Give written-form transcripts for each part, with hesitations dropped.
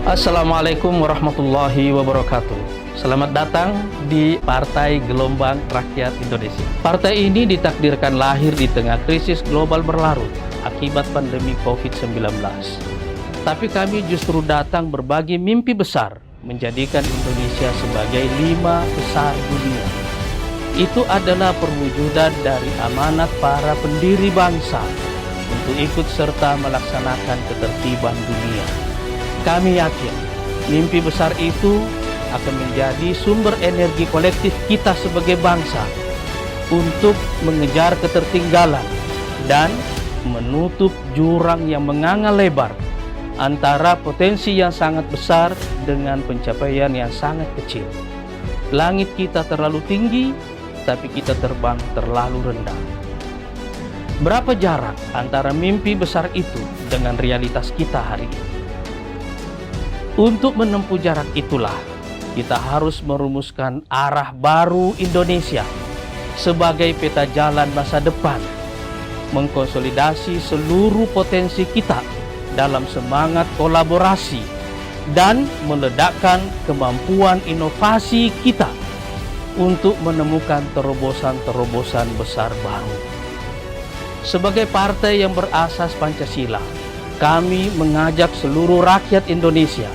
Assalamualaikum warahmatullahi wabarakatuh. Selamat datang di Partai Gelombang Rakyat Indonesia. Partai ini ditakdirkan lahir di tengah krisis global berlarut akibat pandemi COVID-19. Tapi kami justru datang berbagi mimpi besar menjadikan Indonesia sebagai 5 besar dunia. Itu adalah perwujudan dari amanat para pendiri bangsa untuk ikut serta melaksanakan ketertiban dunia. Kami yakin mimpi besar itu akan menjadi sumber energi kolektif kita sebagai bangsa untuk mengejar ketertinggalan dan menutup jurang yang menganga lebar antara potensi yang sangat besar dengan pencapaian yang sangat kecil. Langit kita terlalu tinggi, tapi kita terbang terlalu rendah. Berapa jarak antara mimpi besar itu dengan realitas kita hari ini? Untuk menempuh jarak itulah, kita harus merumuskan arah baru Indonesia sebagai peta jalan masa depan, mengkonsolidasi seluruh potensi kita dalam semangat kolaborasi, dan meledakkan kemampuan inovasi kita untuk menemukan terobosan-terobosan besar baru. Sebagai partai yang berasas Pancasila, kami mengajak seluruh rakyat Indonesia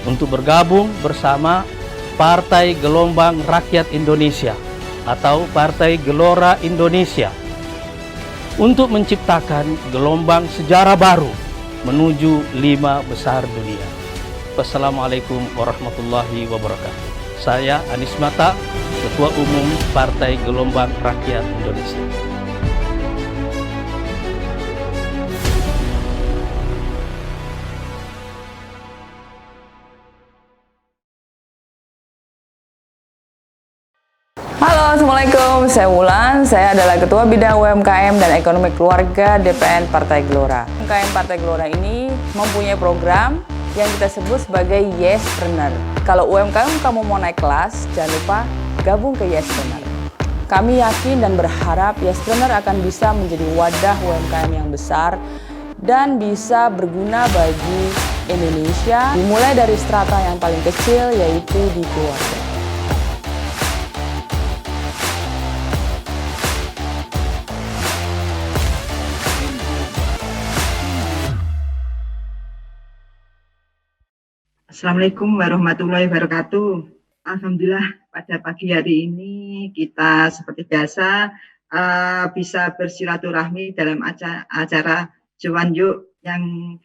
untuk bergabung bersama Partai Gelombang Rakyat Indonesia atau Partai Gelora Indonesia untuk menciptakan gelombang sejarah baru menuju 5 besar dunia. Wassalamualaikum warahmatullahi wabarakatuh. Saya Anies Mata, Ketua Umum Partai Gelombang Rakyat Indonesia. Halo, Assalamualaikum. Saya Wulan. Saya adalah Ketua Bidang UMKM dan Ekonomi Keluarga DPN Partai Gelora. UMKM Partai Gelora ini mempunyai program yang kita sebut sebagai Yespreneur. Kalau UMKM kamu mau naik kelas, jangan lupa gabung ke Yespreneur. Kami yakin dan berharap Yespreneur akan bisa menjadi wadah UMKM yang besar dan bisa berguna bagi Indonesia, dimulai dari strata yang paling kecil, yaitu di keluarga. Assalamualaikum warahmatullahi wabarakatuh. Alhamdulillah pada pagi hari ini kita seperti biasa bisa bersilaturahmi dalam acara Cuan Yuk yang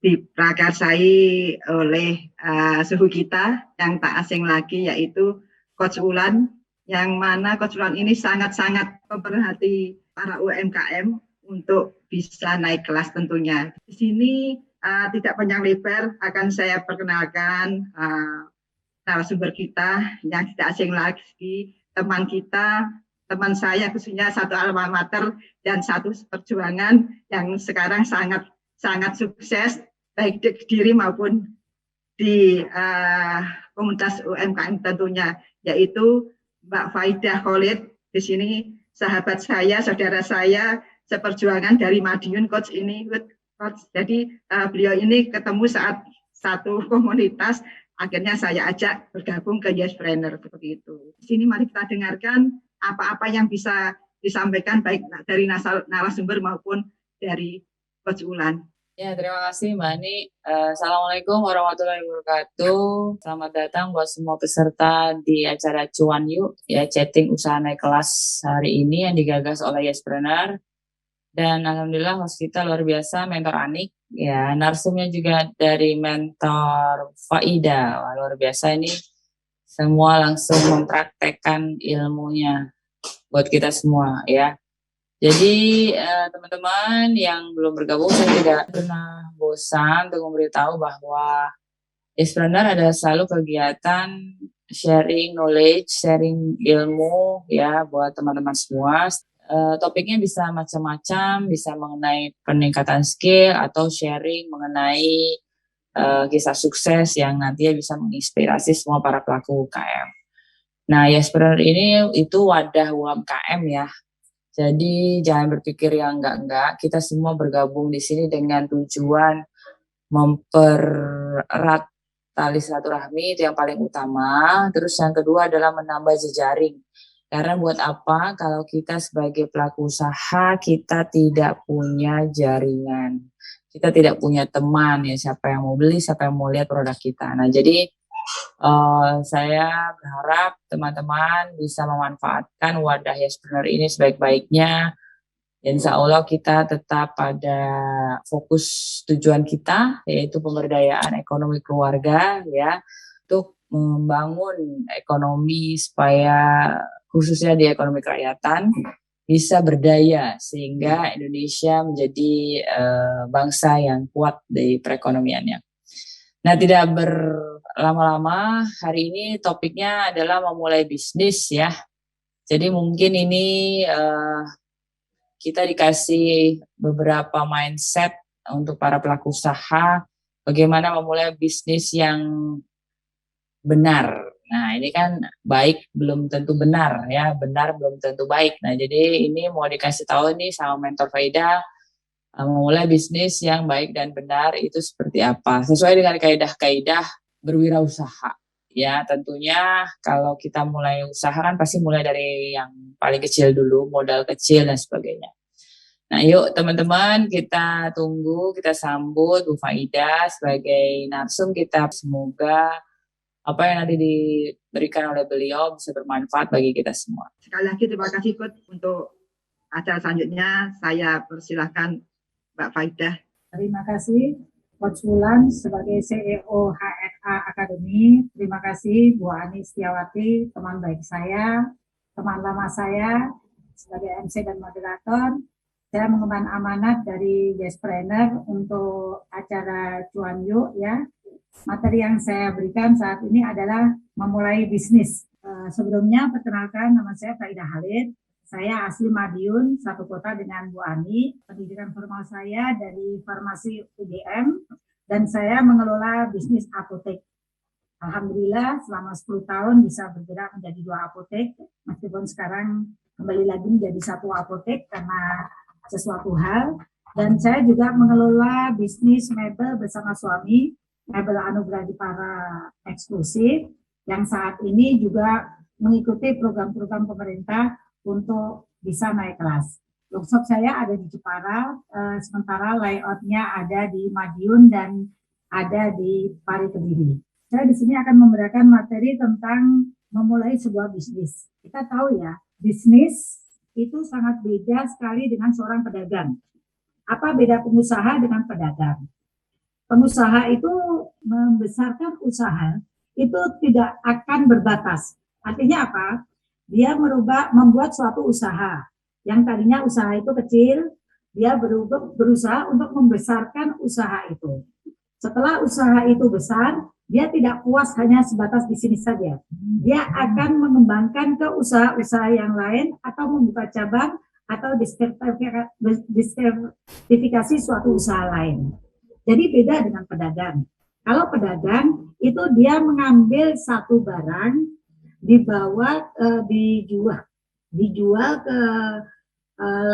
diprakarsai oleh suhu kita yang tak asing lagi, yaitu Coach Wulan, yang mana Coach Wulan ini sangat-sangat memperhati para UMKM untuk bisa naik kelas tentunya. Di sini tidak panjang lebar, akan saya perkenalkan narasumber kita yang tidak asing lagi, teman kita, teman saya khususnya satu alma mater dan satu perjuangan yang sekarang sangat sukses baik di Kediri maupun di komunitas UMKM tentunya, yaitu Mbak Faidah Khalid. Di sini sahabat saya, saudara saya seperjuangan dari Madiun, Coach ini. Jadi beliau ini ketemu saat satu komunitas, akhirnya saya ajak bergabung ke Yespreneur seperti itu. Di sini mari kita dengarkan apa-apa yang bisa disampaikan baik dari narasumber maupun dari Coach Wulan. Ya, terima kasih Mbak Ani. Assalamualaikum warahmatullahi wabarakatuh. Selamat datang buat semua peserta di acara Cuan Yuk, ya, chatting usaha naik kelas hari ini yang digagas oleh Yespreneur. Dan alhamdulillah host kita luar biasa, Mentor Anik, ya, narsumnya juga dari Mentor Faida. Wah, luar biasa ini, semua langsung mempraktekkan ilmunya buat kita semua, ya. Jadi teman-teman yang belum bergabung, saya tidak pernah bosan untuk memberitahu bahwa Yespreneur ada selalu kegiatan sharing knowledge, sharing ilmu, ya, buat teman-teman semua. Topiknya bisa macam-macam, bisa mengenai peningkatan skill atau sharing mengenai kisah sukses yang nantinya bisa menginspirasi semua para pelaku UKM. Nah, Yespreneur ini itu wadah UMKM, ya. Jadi jangan berpikir yang enggak-enggak. Kita semua bergabung di sini dengan tujuan mempererat tali silaturahmi, itu yang paling utama. Terus yang kedua adalah menambah jejaring. Karena buat apa kalau kita sebagai pelaku usaha kita tidak punya jaringan, kita tidak punya teman ya, siapa yang mau beli, siapa yang mau lihat produk kita. Nah jadi saya berharap teman-teman bisa memanfaatkan wadah Yespreneur ini sebaik-baiknya. Insya Allah kita tetap pada fokus tujuan kita, yaitu pemberdayaan ekonomi keluarga ya, untuk membangun ekonomi supaya khususnya di ekonomi kerakyatan bisa berdaya sehingga Indonesia menjadi bangsa yang kuat di perekonomiannya. Nah, tidak berlama-lama, hari ini topiknya adalah memulai bisnis ya. Jadi mungkin ini kita dikasih beberapa mindset untuk para pelaku usaha, bagaimana memulai bisnis yang benar. Nah, ini kan baik belum tentu benar ya, benar belum tentu baik. Nah, jadi ini mau dikasih tahu nih sama Mentor Faida, memulai bisnis yang baik dan benar itu seperti apa, sesuai dengan kaidah-kaidah berwirausaha. Ya, tentunya kalau kita mulai usaha kan pasti mulai dari yang paling kecil dulu, modal kecil dan sebagainya. Nah, yuk teman-teman, kita tunggu, kita sambut Bu Faida sebagai narsum kita. Semoga apa yang nanti diberikan oleh beliau bisa bermanfaat bagi kita semua. Sekali lagi terima kasih Coach. Untuk acara selanjutnya saya persilahkan Mbak Faidah. Terima kasih Coach Wulan sebagai CEO HRA Academy. Terima kasih Bu Ani Setiawati, teman baik saya, teman lama saya sebagai MC dan moderator. Saya mengemban amanat dari Yespreneur untuk acara Cuan Yuk ya. Materi yang saya berikan saat ini adalah memulai bisnis. Sebelumnya perkenalkan, nama saya Faidah Halid. Saya asli Madiun, satu kota dengan Bu Ani. Pendidikan formal saya dari Farmasi UGM dan saya mengelola bisnis apotek. Alhamdulillah selama 10 tahun bisa bergerak menjadi 2 apotek, meskipun sekarang kembali lagi menjadi 1 apotek karena sesuatu hal. Dan saya juga mengelola bisnis mebel bersama suami, Mebel Anugerah Dipara eksklusif, yang saat ini juga mengikuti program-program pemerintah untuk bisa naik kelas. Workshop saya ada di Jepara, sementara layoutnya ada di Madiun dan ada di Pari Kediri. Saya di sini akan memberikan materi tentang memulai sebuah bisnis. Kita tahu ya, bisnis itu sangat beda sekali dengan seorang pedagang. Apa beda pengusaha dengan pedagang? Pengusaha itu membesarkan usaha itu tidak akan berbatas. Artinya apa? Dia membuat suatu usaha yang tadinya usaha itu kecil, dia berusaha untuk membesarkan usaha itu. Setelah usaha itu besar, dia tidak puas hanya sebatas di sini saja. Dia akan mengembangkan ke usaha-usaha yang lain atau membuka cabang atau disertifikasi suatu usaha lain. Jadi beda dengan pedagang. Kalau pedagang itu dia mengambil satu barang, dibawa dijual ke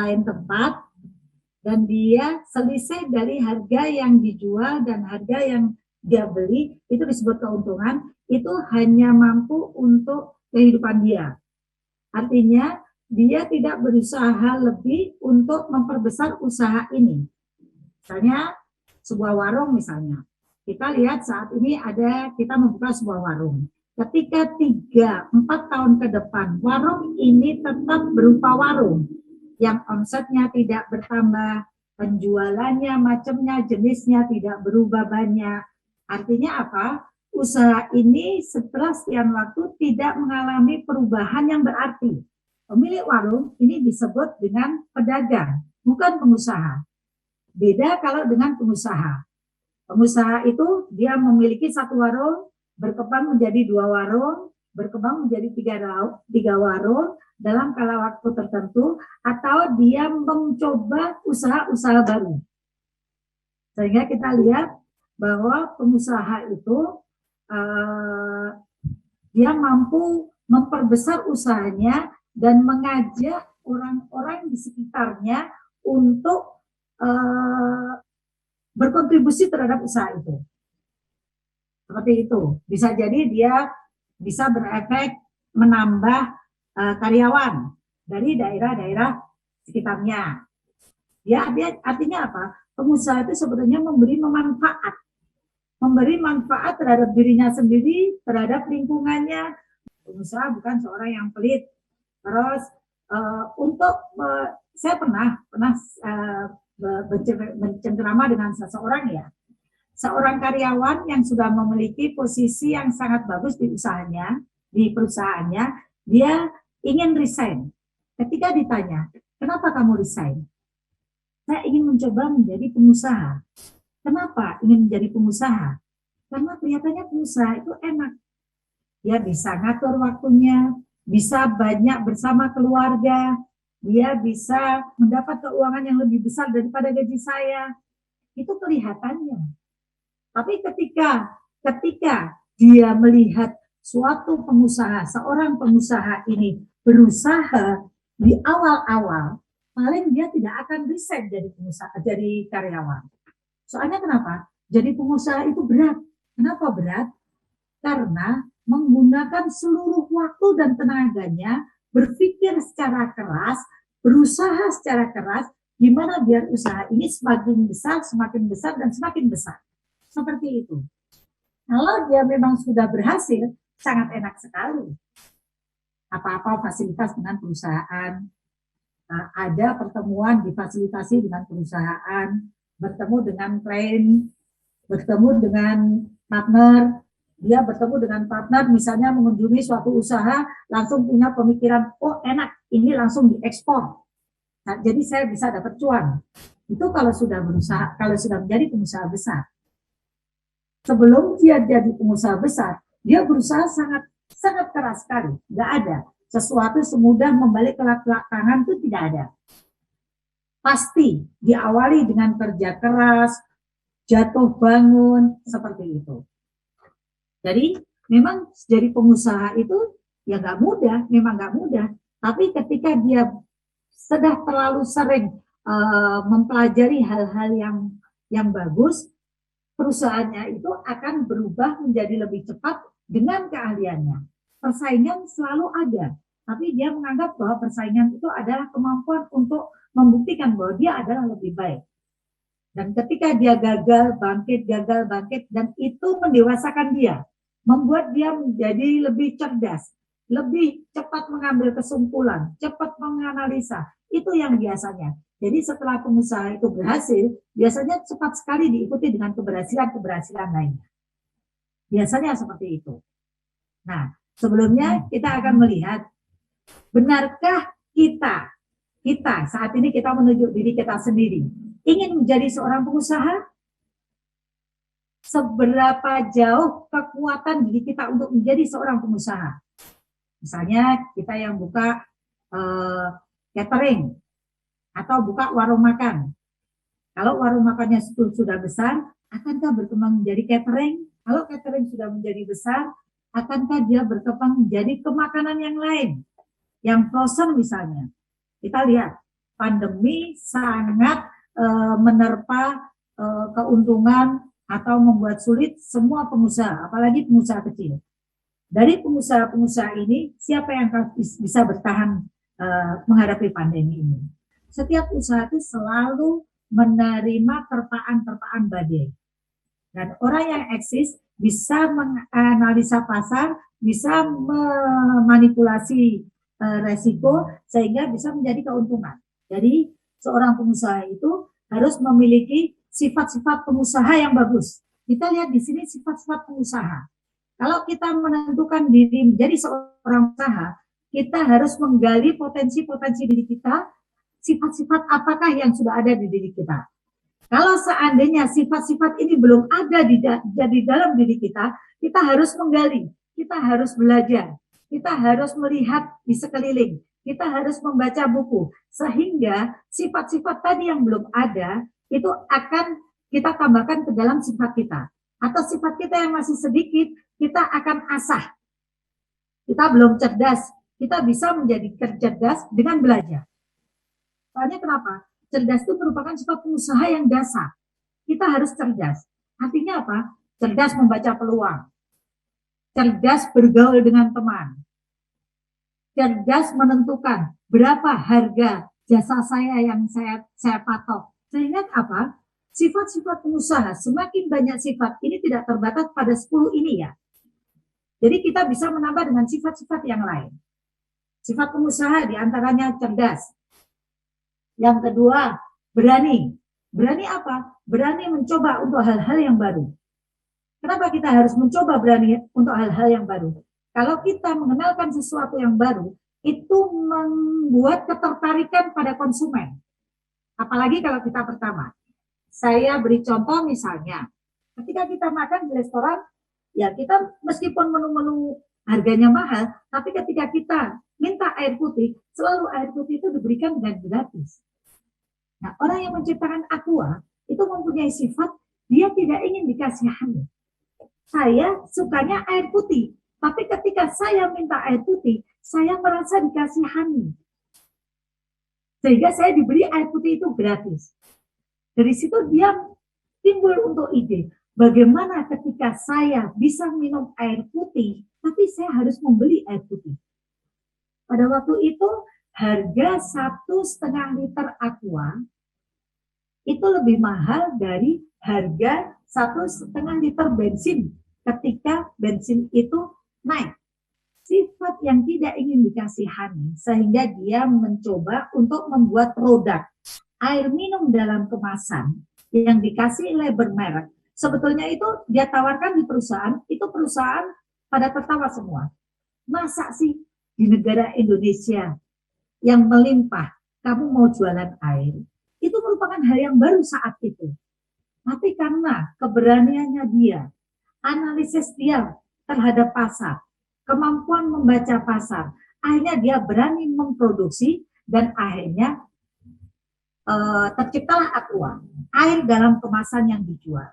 lain tempat, dan dia selisih dari harga yang dijual dan harga yang dia beli, itu disebut keuntungan, itu hanya mampu untuk kehidupan dia. Artinya dia tidak berusaha lebih untuk memperbesar usaha ini. Misalnya sebuah warung misalnya, kita lihat saat ini kita membuka sebuah warung. Ketika 3-4 tahun ke depan, warung ini tetap berupa warung, yang omsetnya tidak bertambah, penjualannya, macamnya, jenisnya tidak berubah banyak. Artinya apa? Usaha ini setelah sekian waktu tidak mengalami perubahan yang berarti. Pemilik warung ini disebut dengan pedagang, bukan pengusaha. Beda kalau dengan pengusaha. Pengusaha itu dia memiliki satu warung, berkembang menjadi 2 warung, berkembang menjadi 3 warung dalam kala waktu tertentu, atau dia mencoba usaha-usaha baru. Sehingga kita lihat bahwa pengusaha itu dia mampu memperbesar usahanya dan mengajak orang-orang di sekitarnya untuk berkontribusi terhadap usaha itu. Seperti itu. Bisa jadi dia bisa berefek menambah karyawan dari daerah-daerah sekitarnya. Dia artinya apa? Pengusaha itu sebetulnya memberi manfaat terhadap dirinya sendiri, terhadap lingkungannya. Pengusaha bukan seorang yang pelit. Terus saya pernah bercengkerama dengan seseorang ya. Seorang karyawan yang sudah memiliki posisi yang sangat bagus di usahanya, di perusahaannya, dia ingin resign. Ketika ditanya, kenapa kamu resign? Saya ingin mencoba menjadi pengusaha. Kenapa ingin menjadi pengusaha? Karena kelihatannya pengusaha itu enak. Dia bisa ngatur waktunya, bisa banyak bersama keluarga, dia bisa mendapat keuangan yang lebih besar daripada gaji saya. Itu kelihatannya. Tapi ketika dia melihat suatu pengusaha, seorang pengusaha ini berusaha di awal-awal, paling dia tidak akan resign jadi pengusaha, jadi karyawan. Soalnya kenapa? Jadi pengusaha itu berat. Kenapa berat? Karena menggunakan seluruh waktu dan tenaganya, berpikir secara keras, berusaha secara keras, gimana biar usaha ini semakin besar, dan semakin besar. Seperti itu. Kalau dia memang sudah berhasil, sangat enak sekali. Apa-apa fasilitas dengan perusahaan, ada pertemuan difasilitasi dengan perusahaan, bertemu dengan klien, bertemu dengan partner, dia bertemu dengan partner misalnya mengunjungi suatu usaha, langsung punya pemikiran, oh enak, ini langsung diekspor. Nah, jadi saya bisa dapat cuan. Itu kalau sudah berusaha, kalau sudah menjadi pengusaha besar. Sebelum dia jadi pengusaha besar, dia berusaha sangat keras sekali. Nggak ada sesuatu semudah membalik telapak tangan, itu tidak ada. Pasti diawali dengan kerja keras, jatuh bangun, seperti itu. Jadi memang jadi pengusaha itu ya nggak mudah, memang nggak mudah. Tapi ketika dia sudah terlalu sering mempelajari hal-hal yang bagus, perusahaannya itu akan berubah menjadi lebih cepat dengan keahliannya. Persaingan selalu ada, tapi dia menganggap bahwa persaingan itu adalah kemampuan untuk membuktikan bahwa dia adalah lebih baik. Dan ketika dia gagal bangkit, dan itu mendewasakan dia, membuat dia menjadi lebih cerdas, lebih cepat mengambil kesimpulan, cepat menganalisa. Itu yang biasanya. Jadi setelah pengusaha itu berhasil, biasanya cepat sekali diikuti dengan keberhasilan lainnya. Biasanya seperti itu. Nah, sebelumnya kita akan melihat, benarkah kita saat ini kita menuju diri kita sendiri, ingin menjadi seorang pengusaha? Seberapa jauh kekuatan diri kita untuk menjadi seorang pengusaha? Misalnya kita yang buka catering atau buka warung makan. Kalau warung makannya sudah besar, akankah berkembang menjadi catering? Kalau catering sudah menjadi besar, akankah dia berkembang menjadi kemakanan yang lain? Yang frozen misalnya. Kita lihat, pandemi sangat menerpa keuntungan atau membuat sulit semua pengusaha, apalagi pengusaha kecil. Dari pengusaha-pengusaha ini, siapa yang bisa bertahan menghadapi pandemi ini? Setiap usaha itu selalu menerima terpaan badai. Dan orang yang eksis bisa menganalisa pasar, bisa memanipulasi resiko, sehingga bisa menjadi keuntungan. Jadi, seorang pengusaha itu harus memiliki sifat-sifat pengusaha yang bagus. Kita lihat di sini sifat-sifat pengusaha. Kalau kita menentukan diri menjadi seorang usaha, kita harus menggali potensi-potensi diri kita, sifat-sifat apakah yang sudah ada di diri kita. Kalau seandainya sifat-sifat ini belum ada di dalam diri kita, kita harus menggali, kita harus belajar, kita harus melihat di sekeliling, kita harus membaca buku, sehingga sifat-sifat tadi yang belum ada, itu akan kita tambahkan ke dalam sifat kita. Atau sifat kita yang masih sedikit, kita akan asah. Kita belum cerdas, kita bisa menjadi cerdas dengan belajar. Soalnya kenapa? Cerdas itu merupakan sifat pengusaha yang dasar. Kita harus cerdas. Artinya apa? cerdas membaca peluang, cerdas bergaul dengan teman, cerdas menentukan berapa harga jasa saya yang saya patok. Sehingga apa? Sifat-sifat pengusaha, semakin banyak sifat, ini tidak terbatas pada 10 ini ya. Jadi kita bisa menambah dengan sifat-sifat yang lain. Sifat pengusaha diantaranya cerdas. Yang kedua, berani. Berani apa? Berani mencoba untuk hal-hal yang baru. Kenapa kita harus mencoba berani untuk hal-hal yang baru? Kalau kita mengenalkan sesuatu yang baru, itu membuat ketertarikan pada konsumen. Apalagi kalau kita pertama. Saya beri contoh misalnya, ketika kita makan di restoran, ya kita meskipun menu-menu harganya mahal, tapi ketika kita minta air putih, selalu air putih itu diberikan dengan gratis. Nah, orang yang menciptakan Aqua itu mempunyai sifat, dia tidak ingin dikasihani. Saya sukanya air putih, tapi ketika saya minta air putih, saya merasa dikasihani. Sehingga saya diberi air putih itu gratis. Dari situ dia timbul untuk ide, bagaimana ketika saya bisa minum air putih, tapi saya harus membeli air putih. Pada waktu itu, harga 1,5 liter Aqua itu lebih mahal dari harga 1,5 liter bensin ketika bensin itu naik. Sifat yang tidak ingin dikasihani, sehingga dia mencoba untuk membuat produk air minum dalam kemasan yang dikasih label merek. Sebetulnya itu dia tawarkan di perusahaan, itu perusahaan pada tertawa semua. Masa sih di negara Indonesia yang melimpah, kamu mau jualan air? Itu merupakan hal yang baru saat itu. Tapi karena keberaniannya dia, analisis dia terhadap pasar, kemampuan membaca pasar, akhirnya dia berani memproduksi dan akhirnya terciptalah Aqua, air dalam kemasan yang dijual.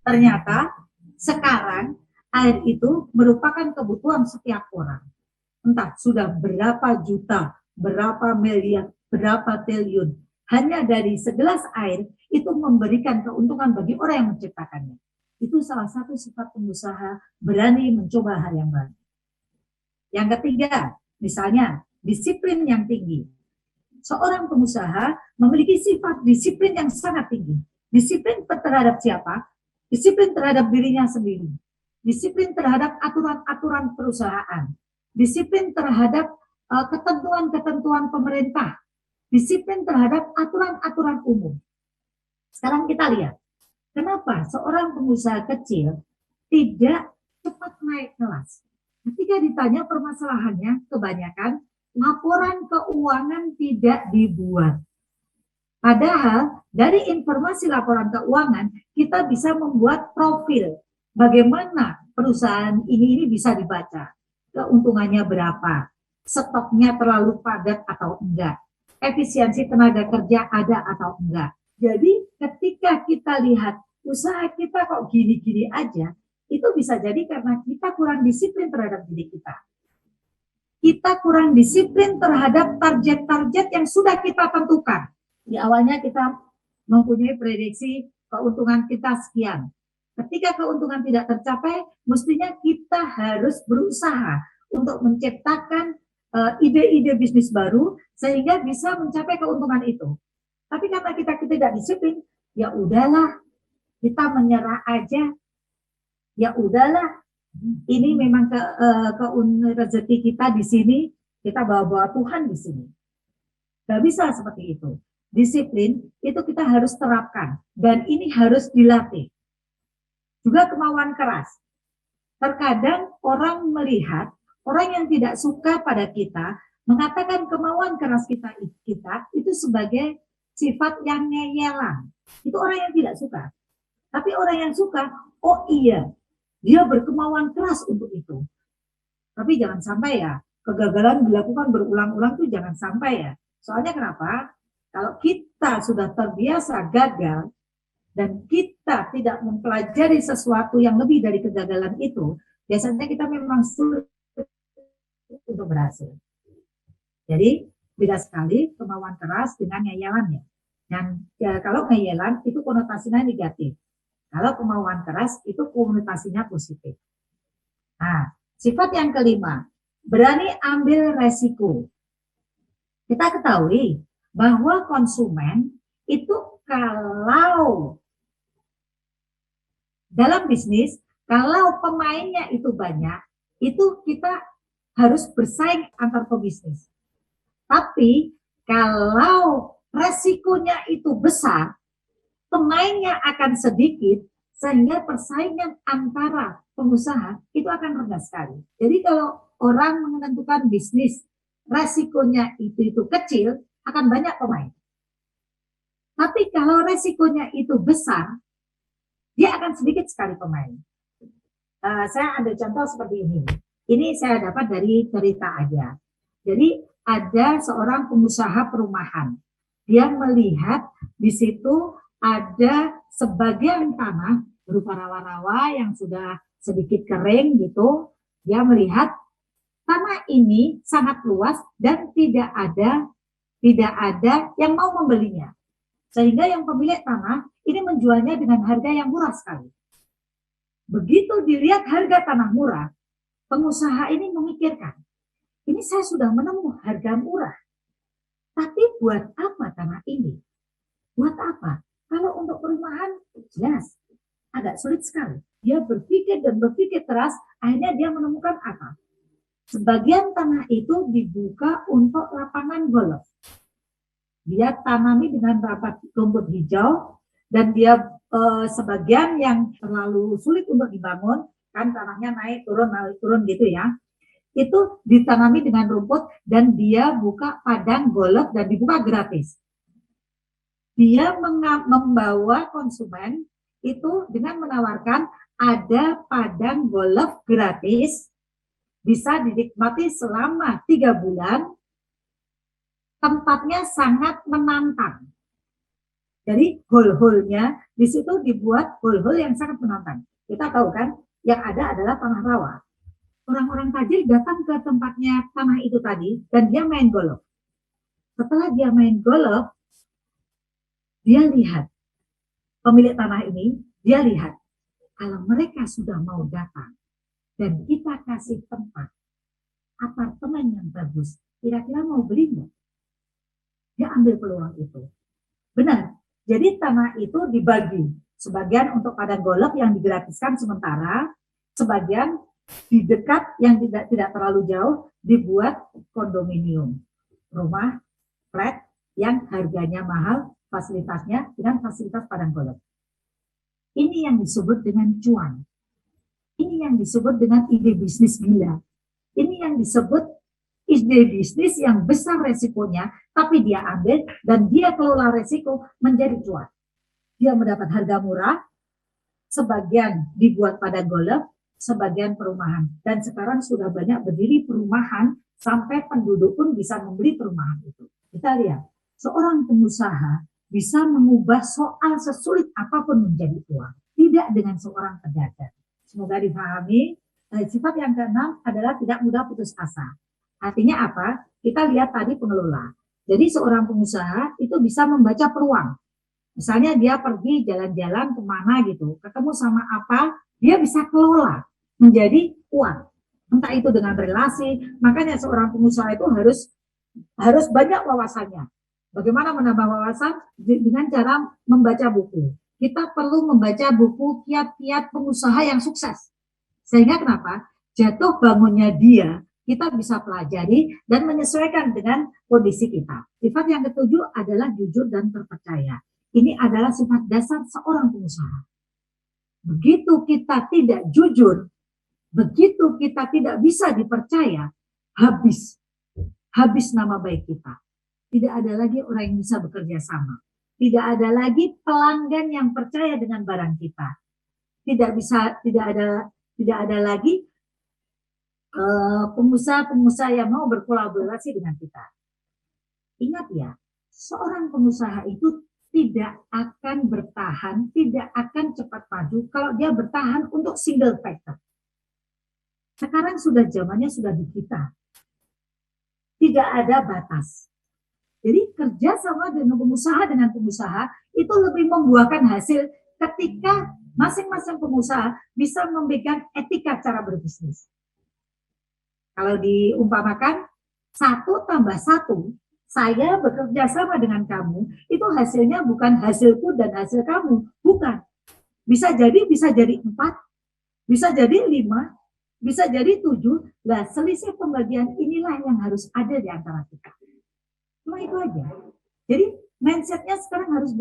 Ternyata sekarang air itu merupakan kebutuhan setiap orang. Entah sudah berapa juta, berapa miliar, berapa triliun. Hanya dari segelas air itu memberikan keuntungan bagi orang yang menciptakannya. Itu salah satu sifat pengusaha, berani mencoba hal yang baru. Yang ketiga, misalnya disiplin yang tinggi. Seorang pengusaha memiliki sifat disiplin yang sangat tinggi. Disiplin terhadap siapa? Disiplin terhadap dirinya sendiri. Disiplin terhadap aturan-aturan perusahaan. Disiplin terhadap ketentuan-ketentuan pemerintah. Disiplin terhadap aturan-aturan umum. Sekarang kita lihat, kenapa seorang pengusaha kecil tidak cepat naik kelas? Ketika ditanya permasalahannya, kebanyakan laporan keuangan tidak dibuat. Padahal dari informasi laporan keuangan kita bisa membuat profil bagaimana perusahaan ini bisa dibaca. Keuntungannya berapa, stoknya terlalu padat atau enggak, efisiensi tenaga kerja ada atau enggak. Jadi ketika kita lihat usaha kita kok gini-gini aja, itu bisa jadi karena kita kurang disiplin terhadap diri kita. Kita kurang disiplin terhadap target-target yang sudah kita tentukan. Di awalnya kita mempunyai prediksi keuntungan kita sekian. Ketika keuntungan tidak tercapai, mestinya kita harus berusaha untuk menciptakan ide-ide bisnis baru sehingga bisa mencapai keuntungan itu. Tapi karena kita tidak disiplin, ya udahlah, kita menyerah aja. Ya udahlah. Ini memang rezeki kita di sini, kita bawa-bawa Tuhan di sini. Gak bisa seperti itu. Disiplin itu kita harus terapkan dan ini harus dilatih. Juga kemauan keras. Terkadang orang melihat orang yang tidak suka pada kita mengatakan kemauan keras kita itu sebagai sifat yang ngeyelan. Itu orang yang tidak suka. Tapi orang yang suka, oh iya, dia berkemauan keras untuk itu. Tapi jangan sampai ya, kegagalan dilakukan berulang-ulang tuh jangan sampai ya. Soalnya kenapa? Kalau kita sudah terbiasa gagal, dan kita tidak mempelajari sesuatu yang lebih dari kegagalan itu, biasanya kita memang sulit untuk berhasil. Jadi, beda sekali kemauan keras dengan ngeyelan ya. Dan ya, kalau ngeyelan itu konotasinya negatif. Kalau kemauan keras itu konotasinya positif. Nah, sifat yang kelima, berani ambil resiko. Kita ketahui bahwa konsumen itu kalau dalam bisnis, kalau pemainnya itu banyak, itu kita harus bersaing antar pebisnis. Tapi kalau resikonya itu besar, pemainnya akan sedikit, sehingga persaingan antara pengusaha itu akan rendah sekali. Jadi kalau orang menentukan bisnis, resikonya itu kecil, akan banyak pemain. Tapi kalau resikonya itu besar, dia akan sedikit sekali pemain. Saya ambil contoh seperti ini. Ini saya dapat dari cerita aja. Jadi ada seorang pengusaha perumahan. Dia melihat di situ ada sebagian tanah berupa rawa-rawa yang sudah sedikit kering gitu. Dia melihat tanah ini sangat luas dan tidak ada yang mau membelinya. Sehingga yang pemilik tanah ini menjualnya dengan harga yang murah sekali. Begitu dilihat harga tanah murah, pengusaha ini memikirkan, ini saya sudah menemu harga murah. Tapi buat apa tanah ini? Buat apa? Kalau untuk perumahan, jelas agak sulit sekali. Dia berpikir dan berpikir keras, akhirnya dia menemukan apa? Sebagian tanah itu dibuka untuk lapangan golf. Dia tanami dengan rumput hijau dan dia sebagian yang terlalu sulit untuk dibangun, kan tanahnya naik turun gitu ya. Itu ditanami dengan rumput dan dia buka padang golf dan dibuka gratis. Dia membawa konsumen itu dengan menawarkan ada padang golf gratis, bisa dinikmati selama 3 bulan, tempatnya sangat menantang. Jadi hole-hole-nya di situ dibuat hole-hole yang sangat menantang. Kita tahu kan, yang ada adalah tanah rawa. Orang-orang tajir datang ke tempatnya tanah itu tadi dan dia main golf. Setelah dia main golf, dia lihat pemilik tanah ini, dia lihat kalau mereka sudah mau datang dan kita kasih tempat apartemen yang bagus, kira-kira mau beli nggak? Dia ambil peluang itu. Benar. Jadi tanah itu dibagi. Sebagian untuk padang golf yang digratiskan sementara, sebagian di dekat yang tidak terlalu jauh dibuat kondominium. Rumah flat yang harganya mahal, fasilitasnya dengan fasilitas padang golf. Ini yang disebut dengan cuan. Ini yang disebut dengan ide bisnis gila. Ini yang disebut ide bisnis yang besar resikonya, tapi dia ambil dan dia kelola resiko menjadi cuan. Dia mendapat harga murah, sebagian dibuat pada golf, sebagian perumahan. Dan sekarang sudah banyak berdiri perumahan, sampai penduduk pun bisa membeli perumahan itu. Kita lihat, seorang pengusaha bisa mengubah soal sesulit apapun menjadi uang. Tidak dengan seorang pedagang. Semoga dipahami. Sifat yang keenam adalah tidak mudah putus asa. Artinya apa? Kita lihat tadi pengelola. Jadi seorang pengusaha itu bisa membaca peluang. Misalnya dia pergi jalan-jalan kemana gitu, ketemu sama apa, dia bisa kelola menjadi uang. Entah itu dengan relasi, makanya seorang pengusaha itu harus banyak wawasannya. Bagaimana menambah wawasan? Dengan cara membaca buku. Kita perlu membaca buku kiat-kiat pengusaha yang sukses. Sehingga kenapa? Jatuh bangunnya dia, kita bisa pelajari dan menyesuaikan dengan kondisi kita. Sifat yang ketujuh adalah jujur dan terpercaya. Ini adalah sifat dasar seorang pengusaha. Begitu kita tidak jujur, begitu kita tidak bisa dipercaya, habis nama baik kita. Tidak ada lagi orang yang bisa bekerja sama. Tidak ada lagi pelanggan yang percaya dengan barang kita. Tidak ada lagi pengusaha-pengusaha yang mau berkolaborasi dengan kita. Ingat ya, seorang pengusaha itu tidak akan bertahan, tidak akan cepat maju kalau dia bertahan untuk single factor. Sekarang sudah zamannya sudah di kita. Tidak ada batas. Jadi kerja sama dengan pengusaha itu lebih membuahkan hasil ketika Masing-masing pengusaha bisa memegang etika cara berbisnis. Kalau diumpamakan 1+1, saya bekerja sama dengan kamu, itu hasilnya bukan hasilku dan hasil kamu, bukan. Bisa jadi 4, bisa jadi 5, bisa jadi 7. Lah, selisih pembagian inilah yang harus ada di antara kita. Cuma itu aja. Jadi mindsetnya sekarang harus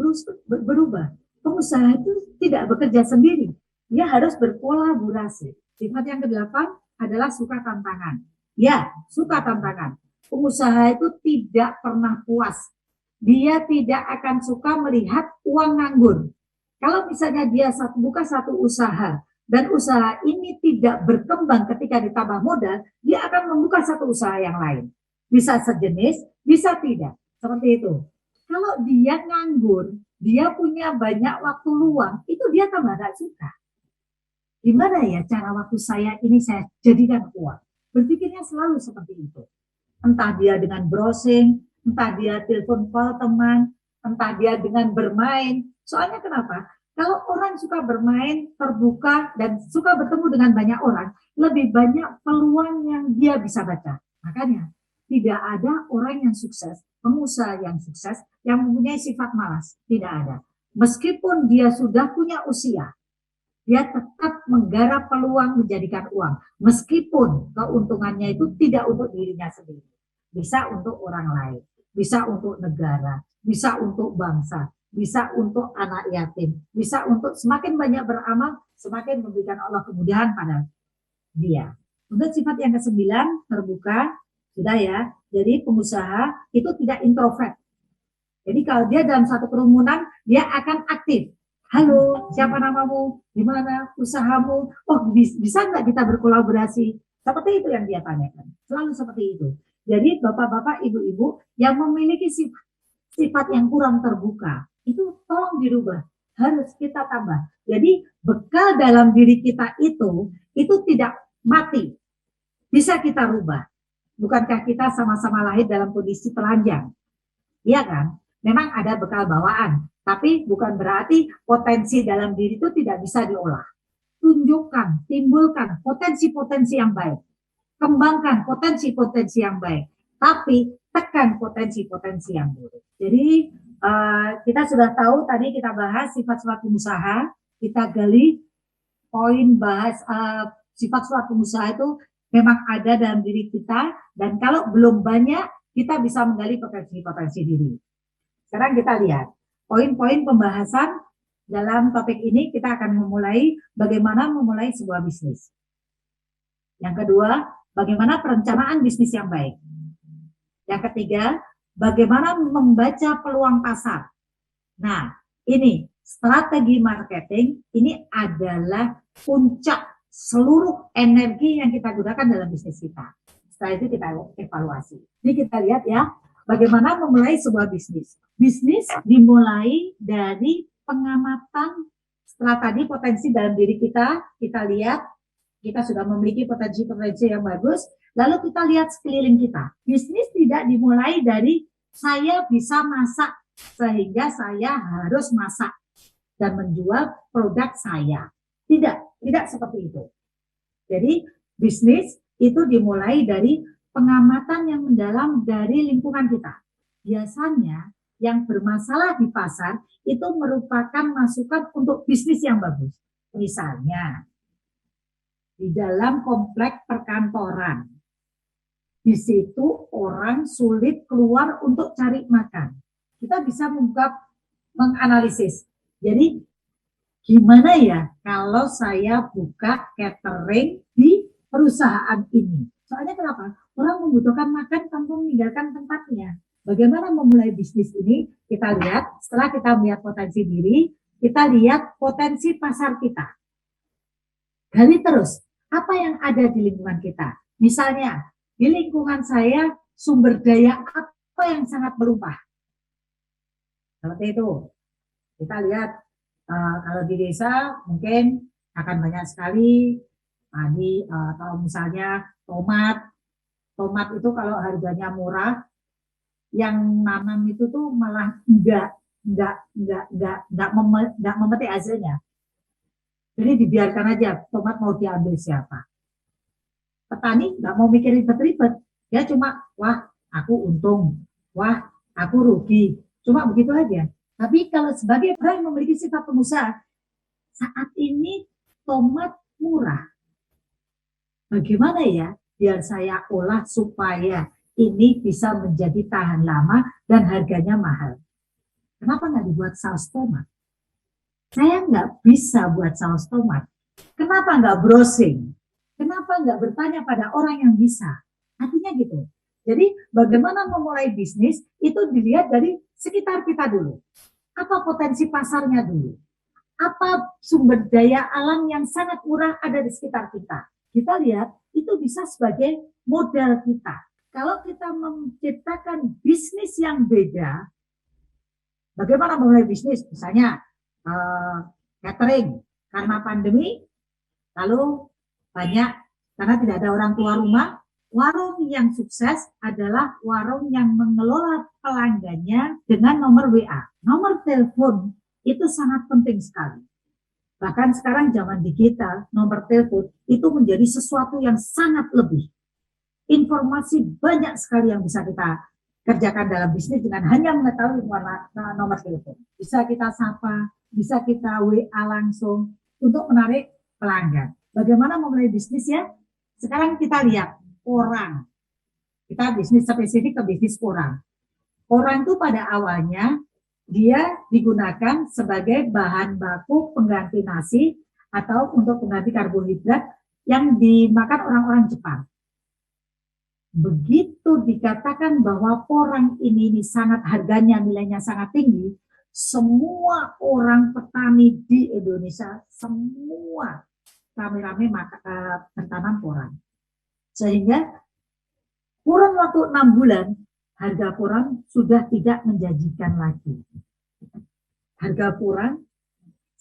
berubah. Pengusaha itu tidak bekerja sendiri, dia harus berkolaborasi. Sifat yang ke-8 adalah suka tantangan. Ya, suka tantangan. Pengusaha itu tidak pernah puas. Dia tidak akan suka melihat uang nganggur. Kalau misalnya dia buka satu usaha dan usaha ini tidak berkembang ketika ditambah modal, dia akan membuka satu usaha yang lain. Bisa sejenis, bisa tidak. Seperti itu. Kalau dia nganggur, dia punya banyak waktu luang, itu dia tambah gak suka. Gimana ya cara waktu saya ini saya jadikan uang? Berpikirnya selalu seperti itu. Entah dia dengan browsing, entah dia telepon call teman, entah dia dengan bermain. Soalnya kenapa? Kalau orang suka bermain, terbuka, dan suka bertemu dengan banyak orang, lebih banyak peluang yang dia bisa baca. Makanya, tidak ada orang yang sukses, pengusaha yang sukses, yang mempunyai sifat malas. Tidak ada. Meskipun dia sudah punya usia, dia tetap menggarap peluang menjadikan uang. Meskipun keuntungannya itu tidak untuk dirinya sendiri. Bisa untuk orang lain, bisa untuk negara, bisa untuk bangsa, bisa untuk anak yatim, bisa untuk semakin banyak beramal, semakin memberikan Allah kemudahan pada dia. Untuk sifat yang ke-9, terbuka, sudah ya. Jadi pengusaha itu tidak introvert. Jadi kalau dia dalam satu kerumunan, dia akan aktif. Halo, siapa namamu? Gimana usahamu? Oh, bisa nggak kita berkolaborasi? Seperti itu yang dia tanyakan. Selalu seperti itu. Jadi bapak-bapak, ibu-ibu yang memiliki sifat yang kurang terbuka, itu tolong dirubah. Harus kita tambah. Jadi bekal dalam diri kita itu tidak mati. Bisa kita rubah. Bukankah kita sama-sama lahir dalam kondisi telanjang? Iya kan? Memang ada bekal bawaan, tapi bukan berarti potensi dalam diri itu tidak bisa diolah. Tunjukkan, timbulkan potensi-potensi yang baik. Kembangkan potensi-potensi yang baik. Tapi tekan potensi-potensi yang buruk. Jadi kita sudah tahu, tadi kita bahas sifat-sifat pengusaha, kita gali poin bahas sifat-sifat pengusaha itu memang ada dalam diri kita, dan kalau belum banyak, kita bisa menggali potensi-potensi diri. Sekarang kita lihat poin-poin pembahasan dalam topik ini. Kita akan memulai bagaimana memulai sebuah bisnis. Yang kedua, bagaimana perencanaan bisnis yang baik. Yang ketiga, bagaimana membaca peluang pasar. Nah, ini strategi marketing, ini adalah puncak seluruh energi yang kita gunakan dalam bisnis kita. Setelah itu kita evaluasi. Ini kita lihat ya, bagaimana memulai sebuah bisnis. Bisnis dimulai dari pengamatan. Setelah tadi potensi dalam diri kita lihat, kita sudah memiliki potensi-potensi yang bagus, lalu kita lihat sekeliling kita. Bisnis tidak dimulai dari saya bisa masak, sehingga saya harus masak dan menjual produk saya. Tidak seperti itu. Jadi bisnis itu dimulai dari pengamatan yang mendalam dari lingkungan kita. Biasanya yang bermasalah di pasar itu merupakan masukan untuk bisnis yang bagus. Misalnya di dalam kompleks perkantoran, di situ orang sulit keluar untuk cari makan. Kita bisa menganalisis. Jadi gimana ya kalau saya buka catering di perusahaan ini? Soalnya kenapa? Orang membutuhkan makan tanpa meninggalkan tempatnya. Bagaimana memulai bisnis ini? Kita lihat, setelah kita melihat potensi diri, kita lihat potensi pasar kita. Gali terus, apa yang ada di lingkungan kita? Misalnya, di lingkungan saya sumber daya apa yang sangat berubah? Seperti itu. Kita lihat, kalau di desa mungkin akan banyak sekali tadi kalau misalnya tomat itu kalau harganya murah, yang nanam itu tuh malah enggak memetik hasilnya. Jadi dibiarkan aja tomat mau diambil siapa. Petani nggak mau mikir ribet-ribet. Dia cuma, wah aku untung, wah aku rugi. Cuma begitu aja. Tapi kalau sebagai orang yang memiliki sifat pengusaha, saat ini tomat murah. Bagaimana ya biar saya olah supaya ini bisa menjadi tahan lama dan harganya mahal. Kenapa nggak dibuat saus tomat? Saya nggak bisa buat saus tomat. Kenapa nggak browsing? Kenapa nggak bertanya pada orang yang bisa? Artinya gitu. Jadi bagaimana memulai bisnis itu dilihat dari sekitar kita dulu. Apa potensi pasarnya dulu? Apa sumber daya alam yang sangat murah ada di sekitar kita? Kita lihat itu bisa sebagai modal kita. Kalau kita menciptakan bisnis yang beda, bagaimana memulai bisnis? Misalnya catering, karena pandemi, lalu banyak karena tidak ada orang tua rumah. Warung yang sukses adalah warung yang mengelola pelanggannya dengan nomor WA. Nomor telepon itu sangat penting sekali. Bahkan sekarang zaman digital, nomor telepon itu menjadi sesuatu yang sangat lebih. Informasi banyak sekali yang bisa kita kerjakan dalam bisnis dengan hanya mengetahui nomor telepon. Bisa kita sapa, bisa kita WA langsung untuk menarik pelanggan. Bagaimana memulai bisnis ya? Sekarang kita lihat orang. Kita bisnis spesifik ke bisnis orang. Orang itu pada awalnya dia digunakan sebagai bahan baku pengganti nasi atau untuk pengganti karbohidrat yang dimakan orang-orang Jepang. Begitu dikatakan bahwa porang ini sangat harganya, nilainya sangat tinggi, semua orang petani di Indonesia, semua rame-rame bertanam porang. Sehingga kurang waktu 6 bulan, harga porang sudah tidak menjanjikan lagi. Harga porang